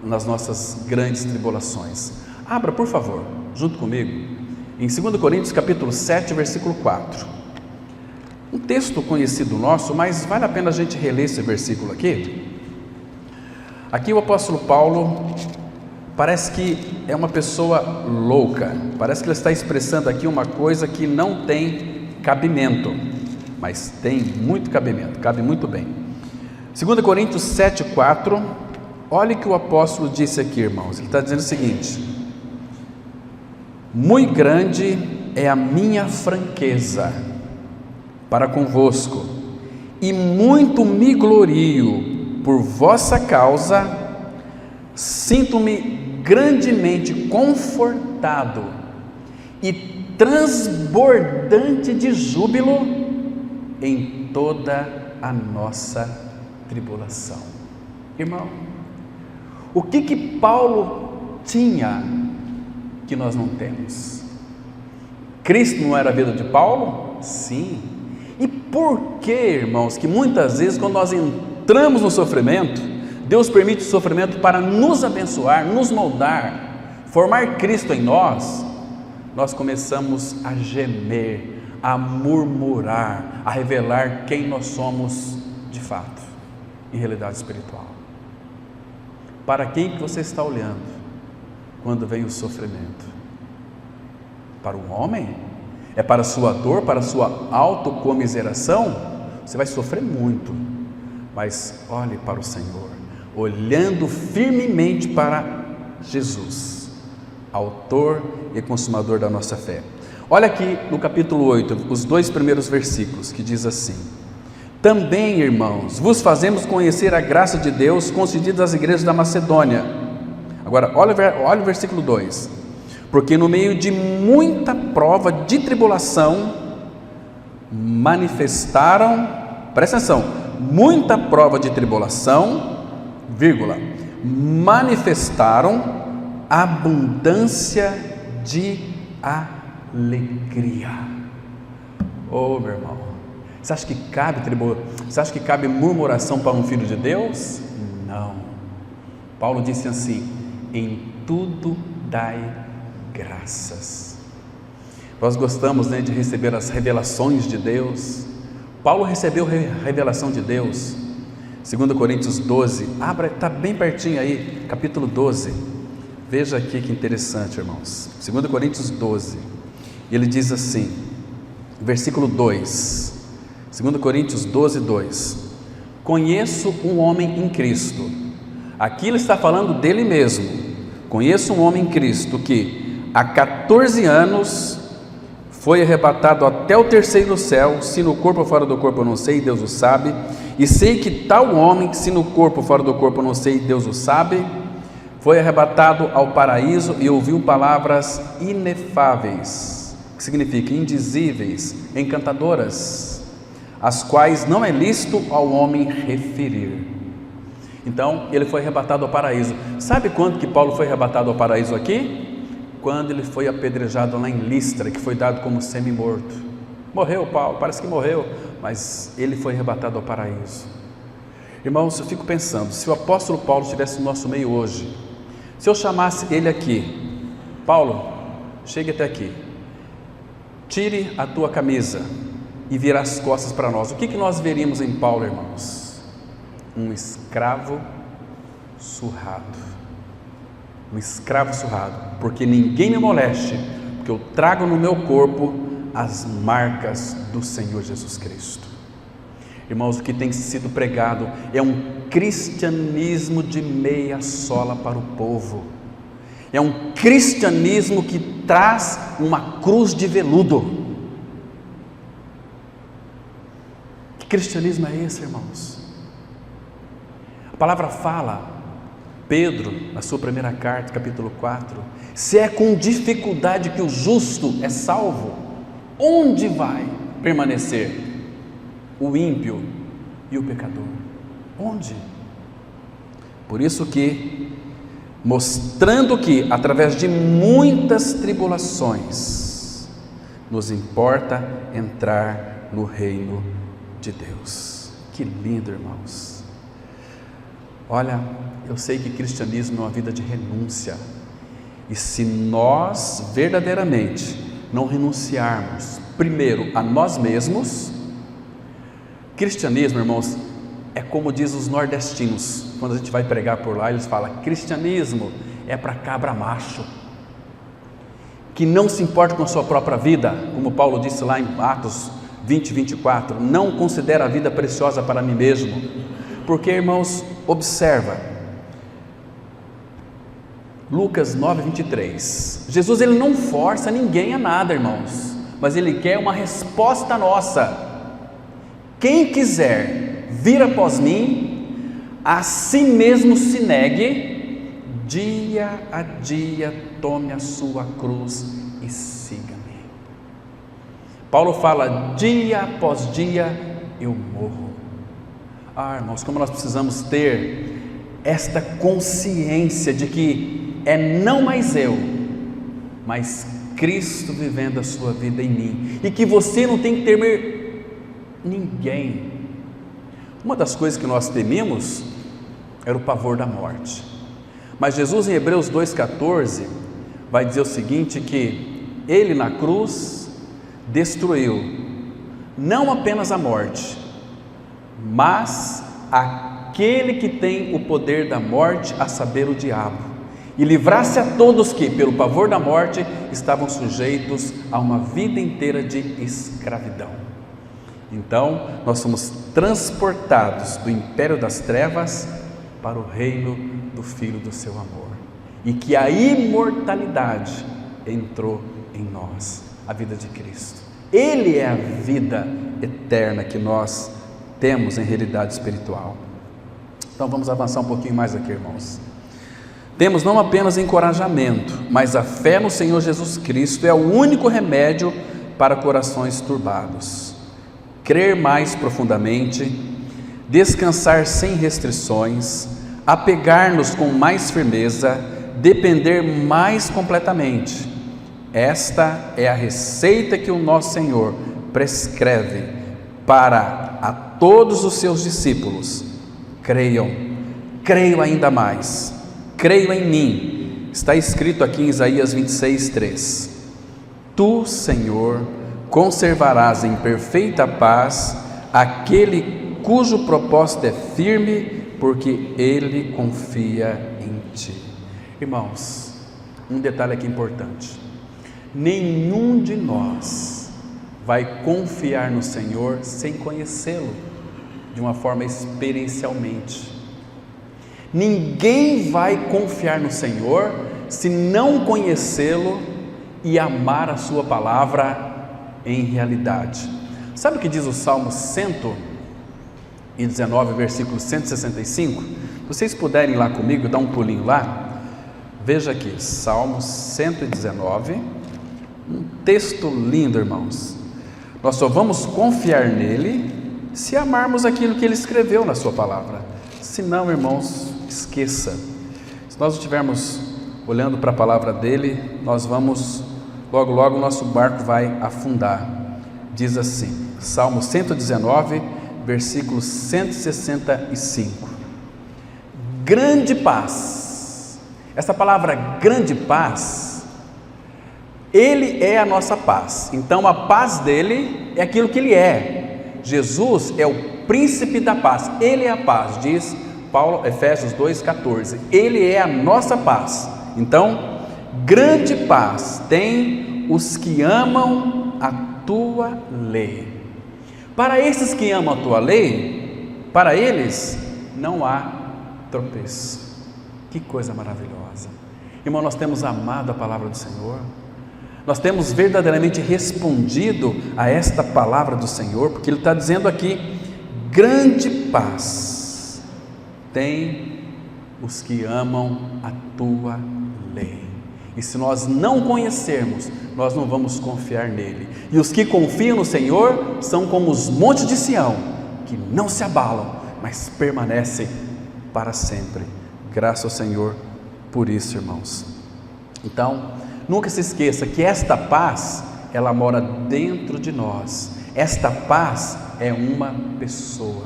nas nossas grandes tribulações. Abra, por favor, junto comigo, em 2 Coríntios capítulo 7, versículo 4. Um texto conhecido nosso, mas vale a pena a gente reler esse versículo aqui. Aqui o apóstolo Paulo parece que é uma pessoa louca, parece que ele está expressando aqui uma coisa que não tem cabimento, mas tem muito cabimento, cabe muito bem. 2 Coríntios 7,4, olhe o que o apóstolo disse aqui, irmãos. Ele está dizendo o seguinte: muito grande é a minha franqueza para convosco, e muito me glorio por vossa causa, sinto-me grandemente confortado confortado e transbordante de júbilo em toda a nossa tribulação. Irmão, o que Paulo tinha que nós não temos? Cristo não era a vida de Paulo? Sim. E por que, irmãos, que muitas vezes quando nós entramos no sofrimento, Deus permite o sofrimento para nos abençoar, nos moldar, formar Cristo em nós, nós começamos a gemer, a murmurar, a revelar quem nós somos de fato, em realidade espiritual. Para quem que você está olhando quando vem o sofrimento? Para o homem? É para a sua dor, para a sua autocomiseração? Você vai sofrer muito, mas olhe para o Senhor, olhando firmemente para Jesus, autor e consumador da nossa fé. Olha aqui no capítulo 8, os 2 primeiros versículos, que diz assim: também, irmãos, vos fazemos conhecer a graça de Deus concedida às igrejas da Macedônia. Agora, olha o versículo 2: porque no meio de muita prova de tribulação, manifestaram, presta atenção, muita prova de tribulação, vírgula, manifestaram abundância de alegria. Oh, meu irmão, você acha que cabe murmuração para um filho de Deus? Não. Paulo disse assim: em tudo dai graças. Nós gostamos, de receber as revelações de Deus. Paulo recebeu a revelação de Deus, 2 Coríntios 12, está bem pertinho aí, capítulo 12, veja aqui que interessante, irmãos, 2 Coríntios 12, ele diz assim, versículo 2, 2 Coríntios 12, 2, conheço um homem em Cristo, aqui ele está falando dele mesmo, conheço um homem em Cristo que há 14 anos foi arrebatado até o terceiro céu, se no corpo ou fora do corpo eu não sei, Deus o sabe, e sei que tal homem, se no corpo ou fora do corpo eu não sei, Deus o sabe, foi arrebatado ao paraíso e ouviu palavras inefáveis, que significa indizíveis, encantadoras, as quais não é lícito ao homem referir. Então, ele foi arrebatado ao paraíso. Sabe quando que Paulo foi arrebatado ao paraíso aqui? Quando ele foi apedrejado lá em Listra, que foi dado como semi-morto. Morreu Paulo, parece que morreu, mas ele foi arrebatado ao paraíso. Irmãos, eu fico pensando, se o apóstolo Paulo estivesse no nosso meio hoje, se eu chamasse ele aqui, Paulo, chegue até aqui, tire a tua camisa e vira as costas para nós, o que nós veríamos em Paulo, irmãos? Um escravo surrado. Um escravo surrado, porque ninguém me moleste, porque eu trago no meu corpo as marcas do Senhor Jesus Cristo. Irmãos, o que tem sido pregado é um cristianismo de meia sola para o povo, é um cristianismo que traz uma cruz de veludo. Que cristianismo é esse, irmãos? A palavra fala, Pedro, na sua primeira carta, capítulo 4, se é com dificuldade que o justo é salvo, onde vai permanecer o ímpio e o pecador? Onde? Por isso que, mostrando que através de muitas tribulações, nos importa entrar no reino de Deus. Que lindo, irmãos. Olha, eu sei que cristianismo é uma vida de renúncia, e se nós verdadeiramente não renunciarmos primeiro a nós mesmos, cristianismo, irmãos, é como diz os nordestinos, quando a gente vai pregar por lá, eles falam, cristianismo é para cabra macho, que não se importa com a sua própria vida, como Paulo disse lá em Atos 20, 24, não considera a vida preciosa para mim mesmo, porque, irmãos, observa, Lucas 9, 23, Jesus ele não força ninguém a nada, irmãos, mas ele quer uma resposta nossa. Quem quiser vir após mim, a si mesmo se negue, dia a dia tome a sua cruz e siga-me. Paulo fala, dia após dia eu morro. Irmãos, como nós precisamos ter esta consciência de que é não mais eu, mas Cristo vivendo a sua vida em mim, e que você não tem que temer ninguém. Uma das coisas que nós temíamos era o pavor da morte, mas Jesus em Hebreus 2,14 vai dizer o seguinte, que Ele na cruz destruiu não apenas a morte, mas aquele que tem o poder da morte, a saber, o diabo, e livrasse a todos que, pelo pavor da morte, estavam sujeitos a uma vida inteira de escravidão. Então, nós somos transportados do império das trevas para o reino do Filho do seu amor, e que a imortalidade entrou em nós, a vida de Cristo. Ele é a vida eterna que nós temos em realidade espiritual. Então vamos avançar um pouquinho mais aqui, irmãos. Temos não apenas encorajamento, mas a fé no Senhor Jesus Cristo é o único remédio para corações turbados. Crer mais profundamente, descansar sem restrições, apegar-nos com mais firmeza, depender mais completamente. Esta é a receita que o nosso Senhor prescreve para a todos os seus discípulos. Creiam ainda mais, creiam em mim. Está escrito aqui em Isaías 26:3. Tu, Senhor, conservarás em perfeita paz aquele cujo propósito é firme, porque ele confia em ti. Irmãos, um detalhe aqui importante: nenhum de nós vai confiar no Senhor sem conhecê-lo de uma forma experiencialmente. Ninguém vai confiar no Senhor se não conhecê-lo e amar a sua palavra em realidade. Sabe o que diz o Salmo 119, versículo 165? Se vocês puderem ir lá comigo, dar um pulinho lá, veja aqui, Salmo 119, um texto lindo, irmãos. Nós só vamos confiar nele se amarmos aquilo que ele escreveu na sua palavra. Se não, irmãos, esqueça. Se nós estivermos olhando para a palavra dele, nós vamos, logo o nosso barco vai afundar. Diz assim, Salmo 119, versículo 165. Grande paz. Essa palavra grande paz, ele é a nossa paz. Então a paz dele é aquilo que ele é. Jesus é o príncipe da paz, ele é a paz, diz Paulo, Efésios 2,14, ele é a nossa paz. Então, grande paz tem os que amam a tua lei. Para esses que amam a tua lei, para eles não há tropeço. Que coisa maravilhosa. Irmão, nós temos amado a palavra do Senhor, nós temos verdadeiramente respondido a esta palavra do Senhor, porque Ele está dizendo aqui, grande paz tem os que amam a tua lei. E se nós não conhecermos, nós não vamos confiar nele. E os que confiam no Senhor são como os montes de Sião, que não se abalam, mas permanecem para sempre. Graças ao Senhor por isso, irmãos. Então, nunca se esqueça que esta paz, ela mora dentro de nós. Esta paz é uma pessoa,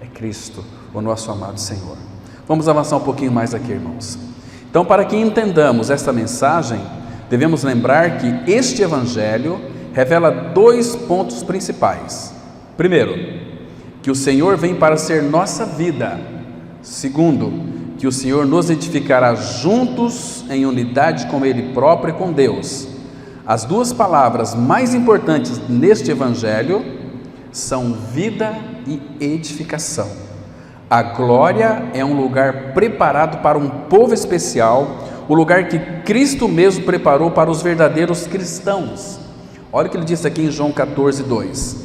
é Cristo, o nosso amado Senhor. Vamos avançar um pouquinho mais aqui, irmãos. Então, para que entendamos esta mensagem, devemos lembrar que este Evangelho revela dois pontos principais. Primeiro, que o Senhor vem para ser nossa vida. Segundo, que o Senhor nos edificará juntos em unidade com Ele próprio e com Deus. As duas palavras mais importantes neste Evangelho são vida e edificação. A glória é um lugar preparado para um povo especial, o lugar que Cristo mesmo preparou para os verdadeiros cristãos. Olha o que ele disse aqui em João 14:2: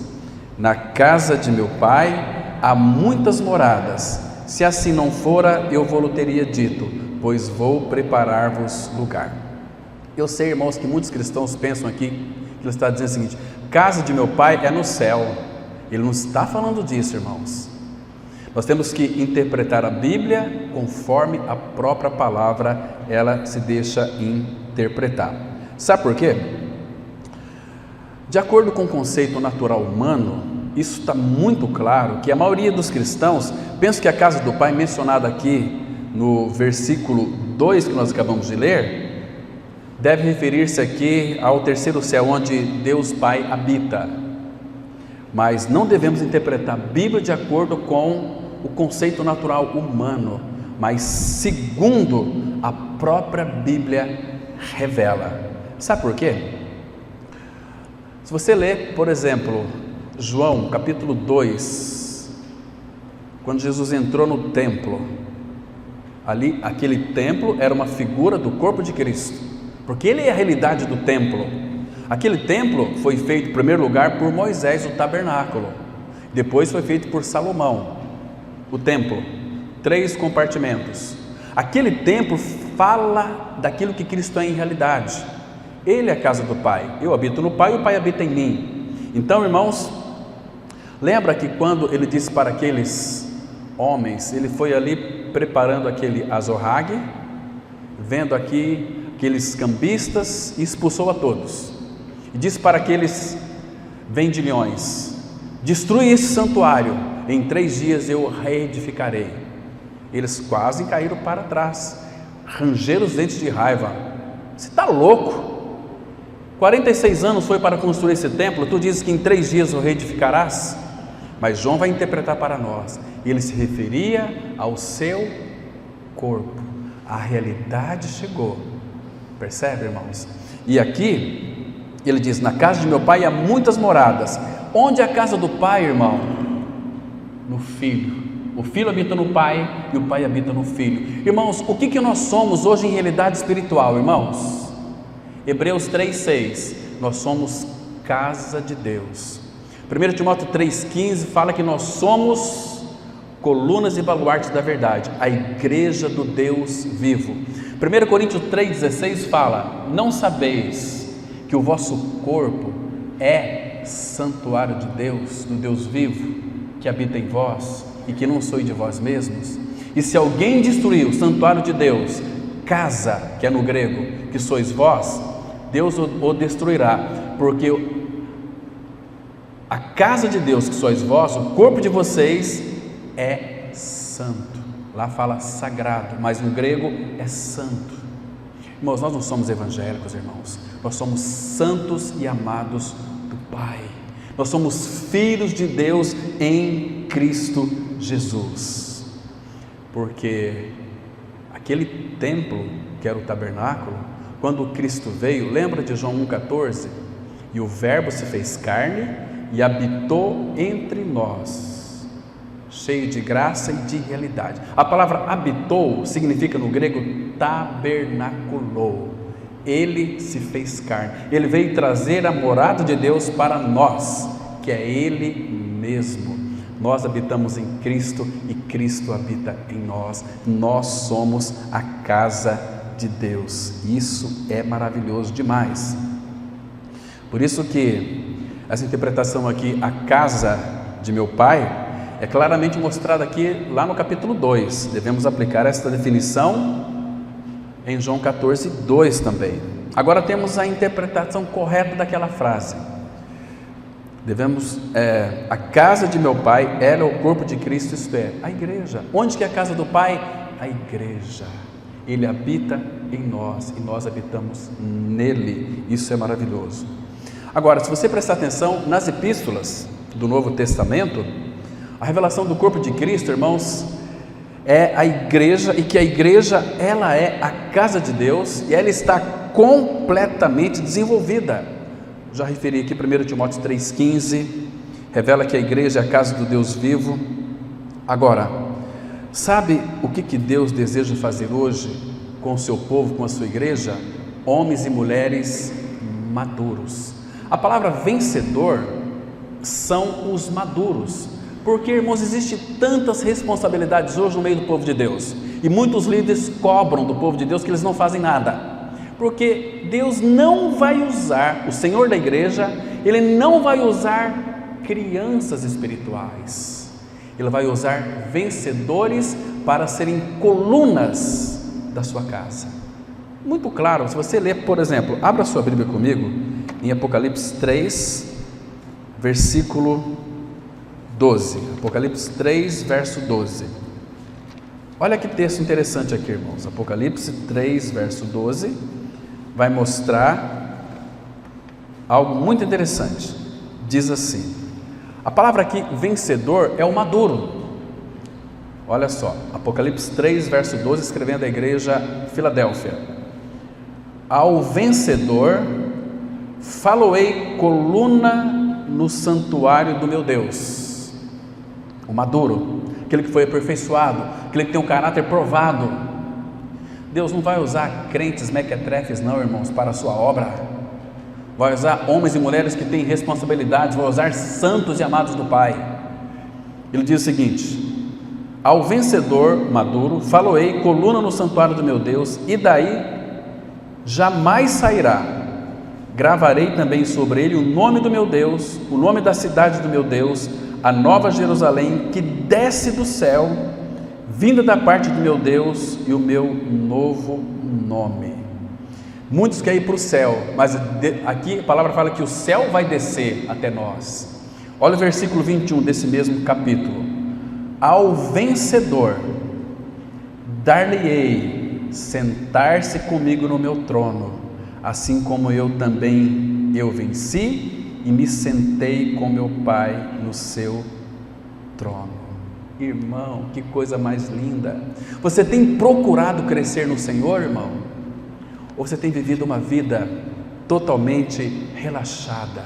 na casa de meu Pai há muitas moradas, se assim não fora, eu vou-lhe teria dito, pois vou preparar-vos lugar. Eu sei, irmãos, que muitos cristãos pensam aqui, que ele está dizendo o seguinte: casa de meu pai é no céu. Ele não está falando disso, irmãos. Nós temos que interpretar a Bíblia conforme a própria palavra ela se deixa interpretar. Sabe por quê? De acordo com o conceito natural humano, isso está muito claro, que a maioria dos cristãos pensa que a casa do Pai, mencionada aqui no versículo 2 que nós acabamos de ler, deve referir-se aqui ao terceiro céu, onde Deus Pai habita. Mas não devemos interpretar a Bíblia de acordo com o conceito natural humano, mas segundo a própria Bíblia revela. Sabe por quê? Se você ler, por exemplo, João capítulo 2, quando Jesus entrou no templo, ali, aquele templo era uma figura do corpo de Cristo, porque ele é a realidade do templo. Aquele templo foi feito em primeiro lugar por Moisés, o tabernáculo, depois foi feito por Salomão, o templo, 3 compartimentos. Aquele templo fala daquilo que Cristo é em realidade. Ele é a casa do Pai, eu habito no Pai e o Pai habita em mim. Então, irmãos, lembra que quando ele disse para aqueles homens, ele foi ali preparando aquele azorrague, vendo aqui aqueles cambistas, e expulsou a todos, e disse para aqueles vendilhões: destrui esse santuário, em 3 dias eu reedificarei. Eles quase caíram para trás, rangeram os dentes de raiva. Você está louco? 46 anos foi para construir esse templo, tu dizes que em 3 dias o reedificarás? Mas João vai interpretar para nós, ele se referia ao seu corpo, a realidade chegou, percebe, irmãos? E aqui, ele diz: na casa de meu pai há muitas moradas. Onde é a casa do pai, irmão? No Filho. O Filho habita no Pai e o Pai habita no Filho. Irmãos, o que nós somos hoje em realidade espiritual, irmãos? Hebreus 3,6, nós somos casa de Deus. 1 Timóteo 3,15 fala que nós somos colunas e baluartes da verdade, a igreja do Deus vivo. 1 Coríntios 3,16 fala: não sabeis que o vosso corpo é santuário de Deus, do Deus vivo, que habita em vós, e que não sois de vós mesmos? E se alguém destruir o santuário de Deus, casa, que é no grego, que sois vós, Deus o destruirá, porque a casa de Deus, que sois vós, o corpo de vocês é santo. Lá fala sagrado, mas no grego é santo. Irmãos, nós não somos evangélicos, irmãos, nós somos santos e amados do Pai. Nós somos filhos de Deus em Cristo Jesus, porque aquele templo que era o tabernáculo, quando Cristo veio, lembra de João 1,14? E o verbo se fez carne e habitou entre nós, cheio de graça e de realidade. A palavra habitou significa no grego tabernaculou. Ele se fez carne, ele veio trazer a morada de Deus para nós, que é ele mesmo. Nós habitamos em Cristo e Cristo habita em nós. Nós somos a casa de Deus. Isso é maravilhoso demais. Por isso que essa interpretação aqui, a casa de meu pai, é claramente mostrada aqui lá no capítulo 2. Devemos aplicar esta definição em João 14:2 também. Agora temos a interpretação correta daquela frase. Devemos, a casa de meu pai, ela é o corpo de Cristo, isto é, a igreja. Onde que é a casa do Pai? A igreja. Ele habita em nós e nós habitamos nele. Isso é maravilhoso. Agora, se você prestar atenção nas epístolas do Novo Testamento, a revelação do corpo de Cristo, irmãos, é a igreja, e que a igreja, ela é a casa de Deus e ela está completamente desenvolvida. Já referi aqui 1 Timóteo 3,15, revela que a igreja é a casa do Deus vivo. Agora, sabe o que Deus deseja fazer hoje com o seu povo, com a sua igreja? Homens e mulheres maduros. A palavra vencedor são os maduros. Porque, irmãos, existem tantas responsabilidades hoje no meio do povo de Deus, e muitos líderes cobram do povo de Deus que eles não fazem nada, porque Deus não vai usar, o Senhor da igreja, Ele não vai usar crianças espirituais, Ele vai usar vencedores para serem colunas da sua casa. Muito claro, se você ler, por exemplo, abra sua Bíblia comigo, em Apocalipse 3, versículo 12, Apocalipse 3, verso 12, olha que texto interessante aqui, irmãos. Apocalipse 3, verso 12, vai mostrar algo muito interessante. Diz assim, a palavra aqui, vencedor, é o maduro. Olha só, Apocalipse 3, verso 12, escrevendo a igreja Filadélfia: ao vencedor faloei coluna no santuário do meu Deus. O maduro, aquele que foi aperfeiçoado, aquele que tem um caráter provado. Deus não vai usar crentes mequetrefes não, irmãos, para a sua obra. Vai usar homens e mulheres que têm responsabilidades, vai usar santos e amados do Pai. Ele diz o seguinte: ao vencedor maduro faloei coluna no santuário do meu Deus, e daí jamais sairá. Gravarei também sobre ele o nome do meu Deus, o nome da cidade do meu Deus, a nova Jerusalém que desce do céu, vinda da parte do meu Deus, e o meu novo nome. Muitos querem ir para o céu, mas aqui a palavra fala que o céu vai descer até nós. Olha o versículo 21 desse mesmo capítulo: ao vencedor dar-lhe-ei sentar-se comigo no meu trono, assim como eu também venci e me sentei com meu Pai no seu trono. Irmão, que coisa mais linda! Você tem procurado crescer no Senhor, irmão? Ou você tem vivido uma vida totalmente relaxada?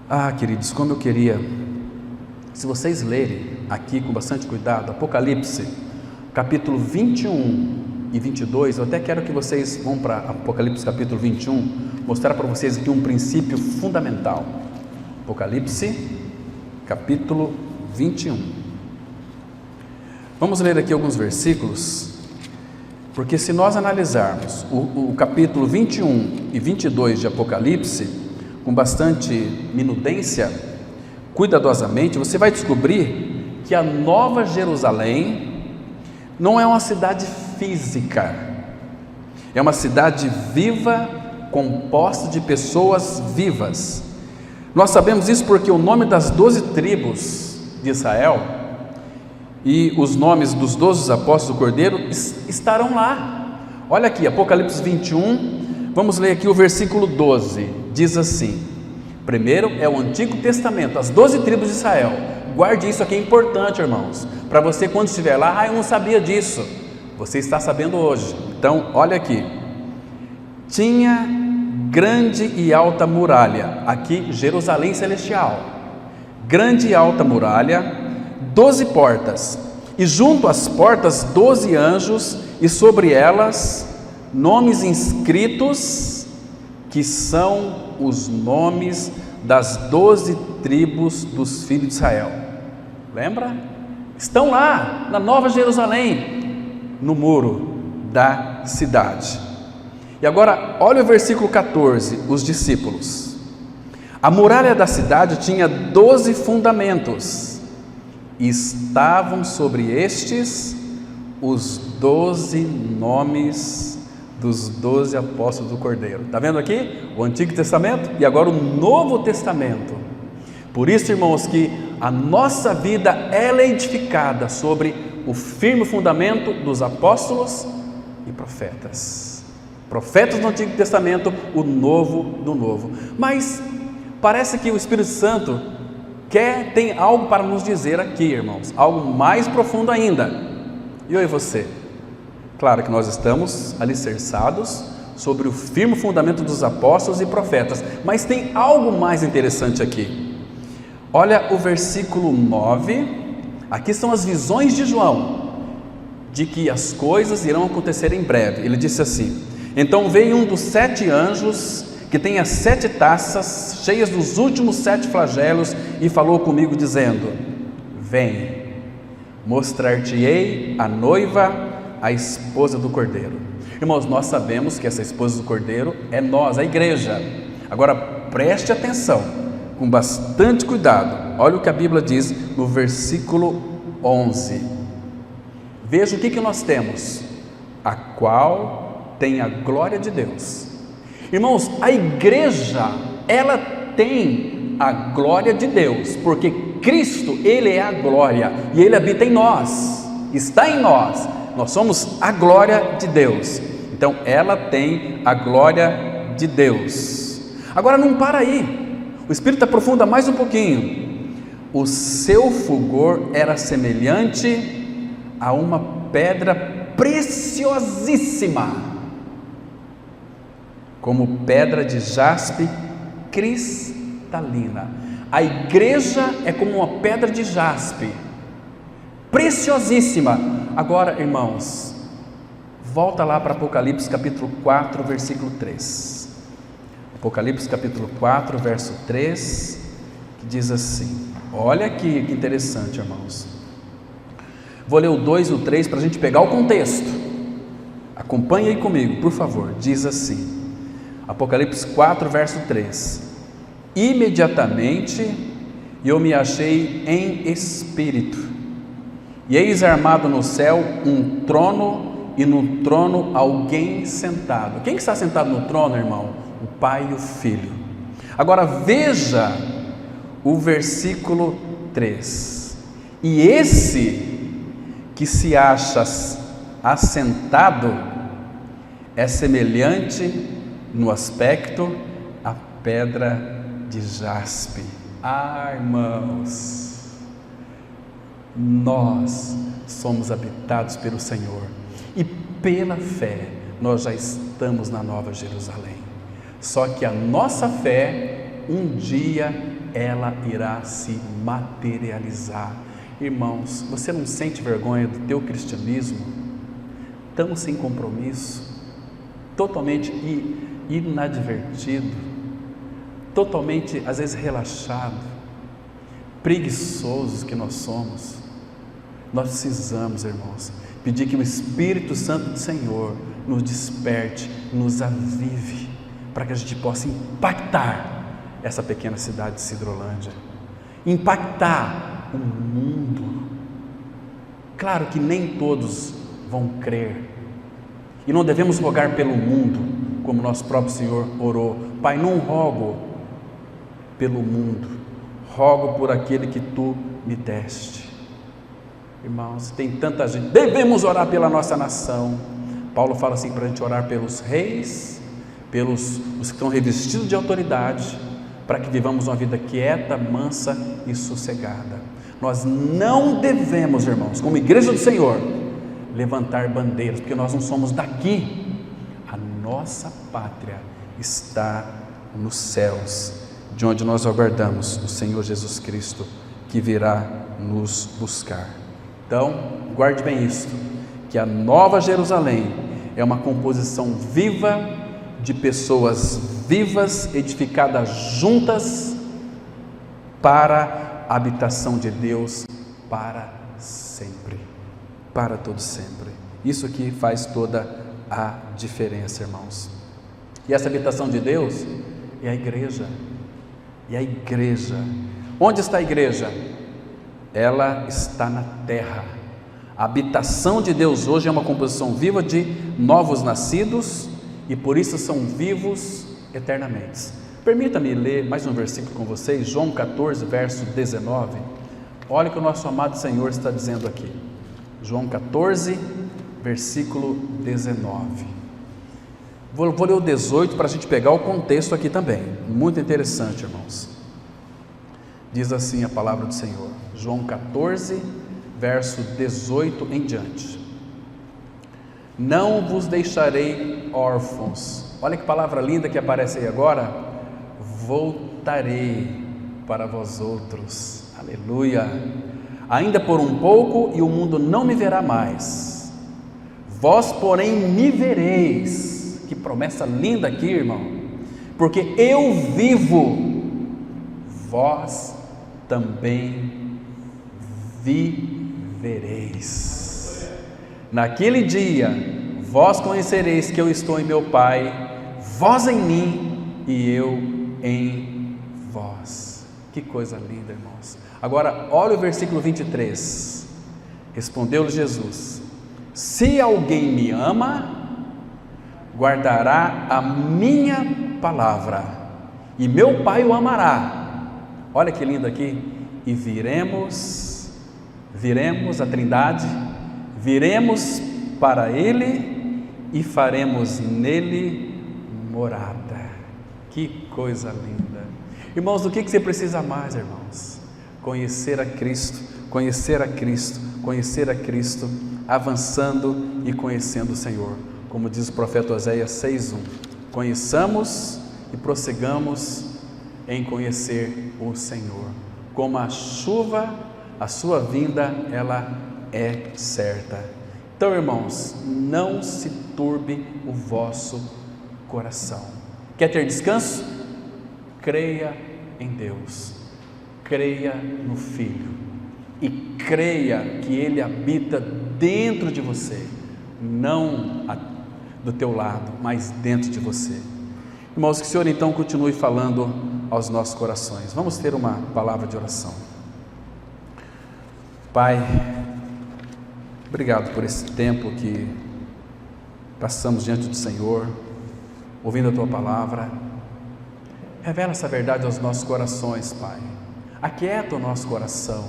Ah, queridos, como eu queria, se vocês lerem aqui com bastante cuidado, Apocalipse, capítulo 21 e 22, eu até quero que vocês vão para Apocalipse capítulo 21, mostrar para vocês aqui um princípio fundamental. Apocalipse capítulo 21. Vamos ler aqui alguns versículos, porque se nós analisarmos o capítulo 21 e 22 de Apocalipse, com bastante minudência, cuidadosamente, você vai descobrir que a Nova Jerusalém não é uma cidade física, é uma cidade viva, composta de pessoas vivas. Nós sabemos isso porque o nome das 12 tribos de Israel e os nomes dos 12 apóstolos do Cordeiro estarão lá. Olha aqui, Apocalipse 21, vamos ler aqui o versículo 12, diz assim: primeiro é o Antigo Testamento, as 12 tribos de Israel. Guarde isso aqui, é importante, irmãos, para você quando estiver lá: eu não sabia disso. Você está sabendo hoje. Então, olha aqui: tinha grande e alta muralha, aqui Jerusalém celestial, grande e alta muralha, 12 portas, e junto às portas 12 anjos, e sobre elas nomes inscritos, que são os nomes das 12 tribos dos filhos de Israel. Lembra? Estão lá na Nova Jerusalém, no muro da cidade. E agora, olha o versículo 14, os discípulos. A muralha da cidade tinha 12 fundamentos, e estavam sobre estes os 12 nomes dos 12 apóstolos do Cordeiro. Está vendo aqui? O Antigo Testamento e agora o Novo Testamento. Por isso, irmãos, que a nossa vida ela é edificada sobre o firme fundamento dos apóstolos e profetas. Profetas do Antigo Testamento, o Novo do Novo. Mas parece que o Espírito Santo tem algo para nos dizer aqui, irmãos, algo mais profundo ainda. E eu e você? Claro que nós estamos alicerçados sobre o firme fundamento dos apóstolos e profetas, mas tem algo mais interessante aqui. Olha o versículo 9, aqui são as visões de João, de que as coisas irão acontecer em breve. Ele disse assim: então veio um dos 7 anjos que tenha 7 taças cheias dos últimos 7 flagelos, e falou comigo dizendo: vem, mostrar-te-ei a noiva, a esposa do Cordeiro. Irmãos, nós sabemos que essa esposa do Cordeiro é nós, a igreja. Agora preste atenção, com bastante cuidado. Olha o que a Bíblia diz no versículo 11. Veja o que nós temos: a qual tem a glória de Deus. Irmãos, a igreja, ela tem a glória de Deus, porque Cristo, Ele é a glória, e Ele habita em nós, está em nós, nós somos a glória de Deus. Então ela tem a glória de Deus. Agora não para aí, o Espírito aprofunda mais um pouquinho. O seu fulgor era semelhante a uma pedra preciosíssima, como pedra de jaspe cristalina. A igreja é como uma pedra de jaspe, preciosíssima. Agora, irmãos, volta lá para Apocalipse capítulo 4, versículo 3. Apocalipse capítulo 4, verso 3, que diz assim, olha aqui que interessante, irmãos. Vou ler o 2 e o 3 para a gente pegar o contexto. Acompanhe aí comigo, por favor. Diz assim, Apocalipse 4, verso 3: imediatamente eu me achei em espírito, e eis armado no céu um trono, e no trono alguém sentado. Quem está sentado no trono, irmão? O Pai e o Filho. Agora veja o versículo 3: e esse que se acha assentado é semelhante no aspecto a pedra de jaspe. Ah, irmãos, nós somos habitados pelo Senhor, e pela fé nós já estamos na Nova Jerusalém. Só que a nossa fé, um dia ela irá se materializar. Irmãos, você não sente vergonha do teu cristianismo? Tão sem compromisso, totalmente inadvertido, totalmente às vezes relaxado, preguiçosos que nós somos. Nós precisamos, irmãos, pedir que o Espírito Santo do Senhor nos desperte, nos avive, para que a gente possa impactar essa pequena cidade de Sidrolândia, impactar o mundo. Claro que nem todos vão crer, e não devemos rogar pelo mundo, como nosso próprio Senhor orou: Pai, não rogo pelo mundo, rogo por aquele que Tu me deste. Irmãos, tem tanta gente. Devemos orar pela nossa nação. Paulo fala assim para a gente orar pelos reis, pelos os que estão revestidos de autoridade, para que vivamos uma vida quieta, mansa e sossegada. Nós não devemos, irmãos, como igreja do Senhor, levantar bandeiras, porque nós não somos daqui. A nossa pátria está nos céus, de onde nós aguardamos o Senhor Jesus Cristo, que virá nos buscar. Então, guarde bem isso, que a Nova Jerusalém é uma composição viva de pessoas vivas, edificadas juntas para a habitação de Deus para sempre, para todo sempre. Isso aqui faz toda a diferença, irmãos. E essa habitação de Deus é a igreja. E a igreja, onde está a igreja? Ela está na terra. A habitação de Deus hoje é uma composição viva de novos nascidos, e por isso são vivos eternamente. Permita-me ler mais um versículo com vocês, João 14, verso 19. Olha o que o nosso amado Senhor está dizendo aqui. João 14, versículo 19. Vou ler o 18 para a gente pegar o contexto aqui também. Muito interessante, irmãos. Diz assim a palavra do Senhor. João 14, verso 18 em diante. Não vos deixarei órfãos. Olha que palavra linda que aparece aí agora. Voltarei para vós outros. Aleluia. Ainda por um pouco e o mundo não me verá mais. Vós, porém, me vereis. Que promessa linda aqui, irmão. porque eu vivo, vós também vivereis. Naquele dia, vós conhecereis que eu estou em meu Pai, vós em mim e eu em vós. Que coisa linda, irmãos. Agora, olha o versículo 23. Respondeu-lhe Jesus: se alguém me ama, guardará a minha palavra, e meu Pai o amará. Olha que lindo aqui. E viremos a Trindade, viremos para Ele e faremos nele morada. Que coisa linda. Irmãos, do que você precisa mais, irmãos? Conhecer a Cristo, conhecer a Cristo, conhecer a Cristo, avançando e conhecendo o Senhor. Como diz o profeta Oséias 6:1, conheçamos e prossigamos em conhecer o Senhor. Como a chuva, a sua vinda, ela é certa. Então, irmãos, não se turbe o vosso coração. Quer ter descanso? Creia em Deus, creia no Filho e creia que Ele habita dentro de você, não do teu lado, mas dentro de você. Irmãos, que o Senhor então continue falando aos nossos corações. Vamos ter uma palavra de oração. Pai, obrigado por esse tempo que passamos diante do Senhor, ouvindo a Tua palavra. Revela essa verdade aos nossos corações, Pai. Aquieta o nosso coração.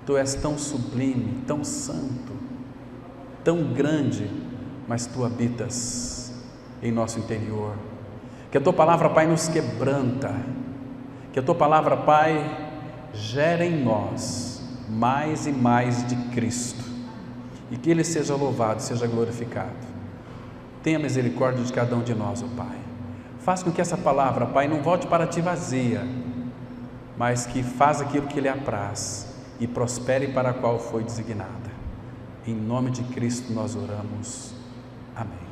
Tu és tão sublime, tão santo, tão grande, mas Tu habitas em nosso interior. Que a Tua palavra, Pai, nos quebranta. Que a Tua palavra, Pai, gere em nós mais e mais de Cristo. E que Ele seja louvado, seja glorificado. Tenha misericórdia de cada um de nós, ó Pai. Faz com que essa palavra, Pai, não volte para Ti vazia, mas que faça aquilo que Lhe apraz e prospere para a qual foi designada. Em nome de Cristo nós oramos. Amém.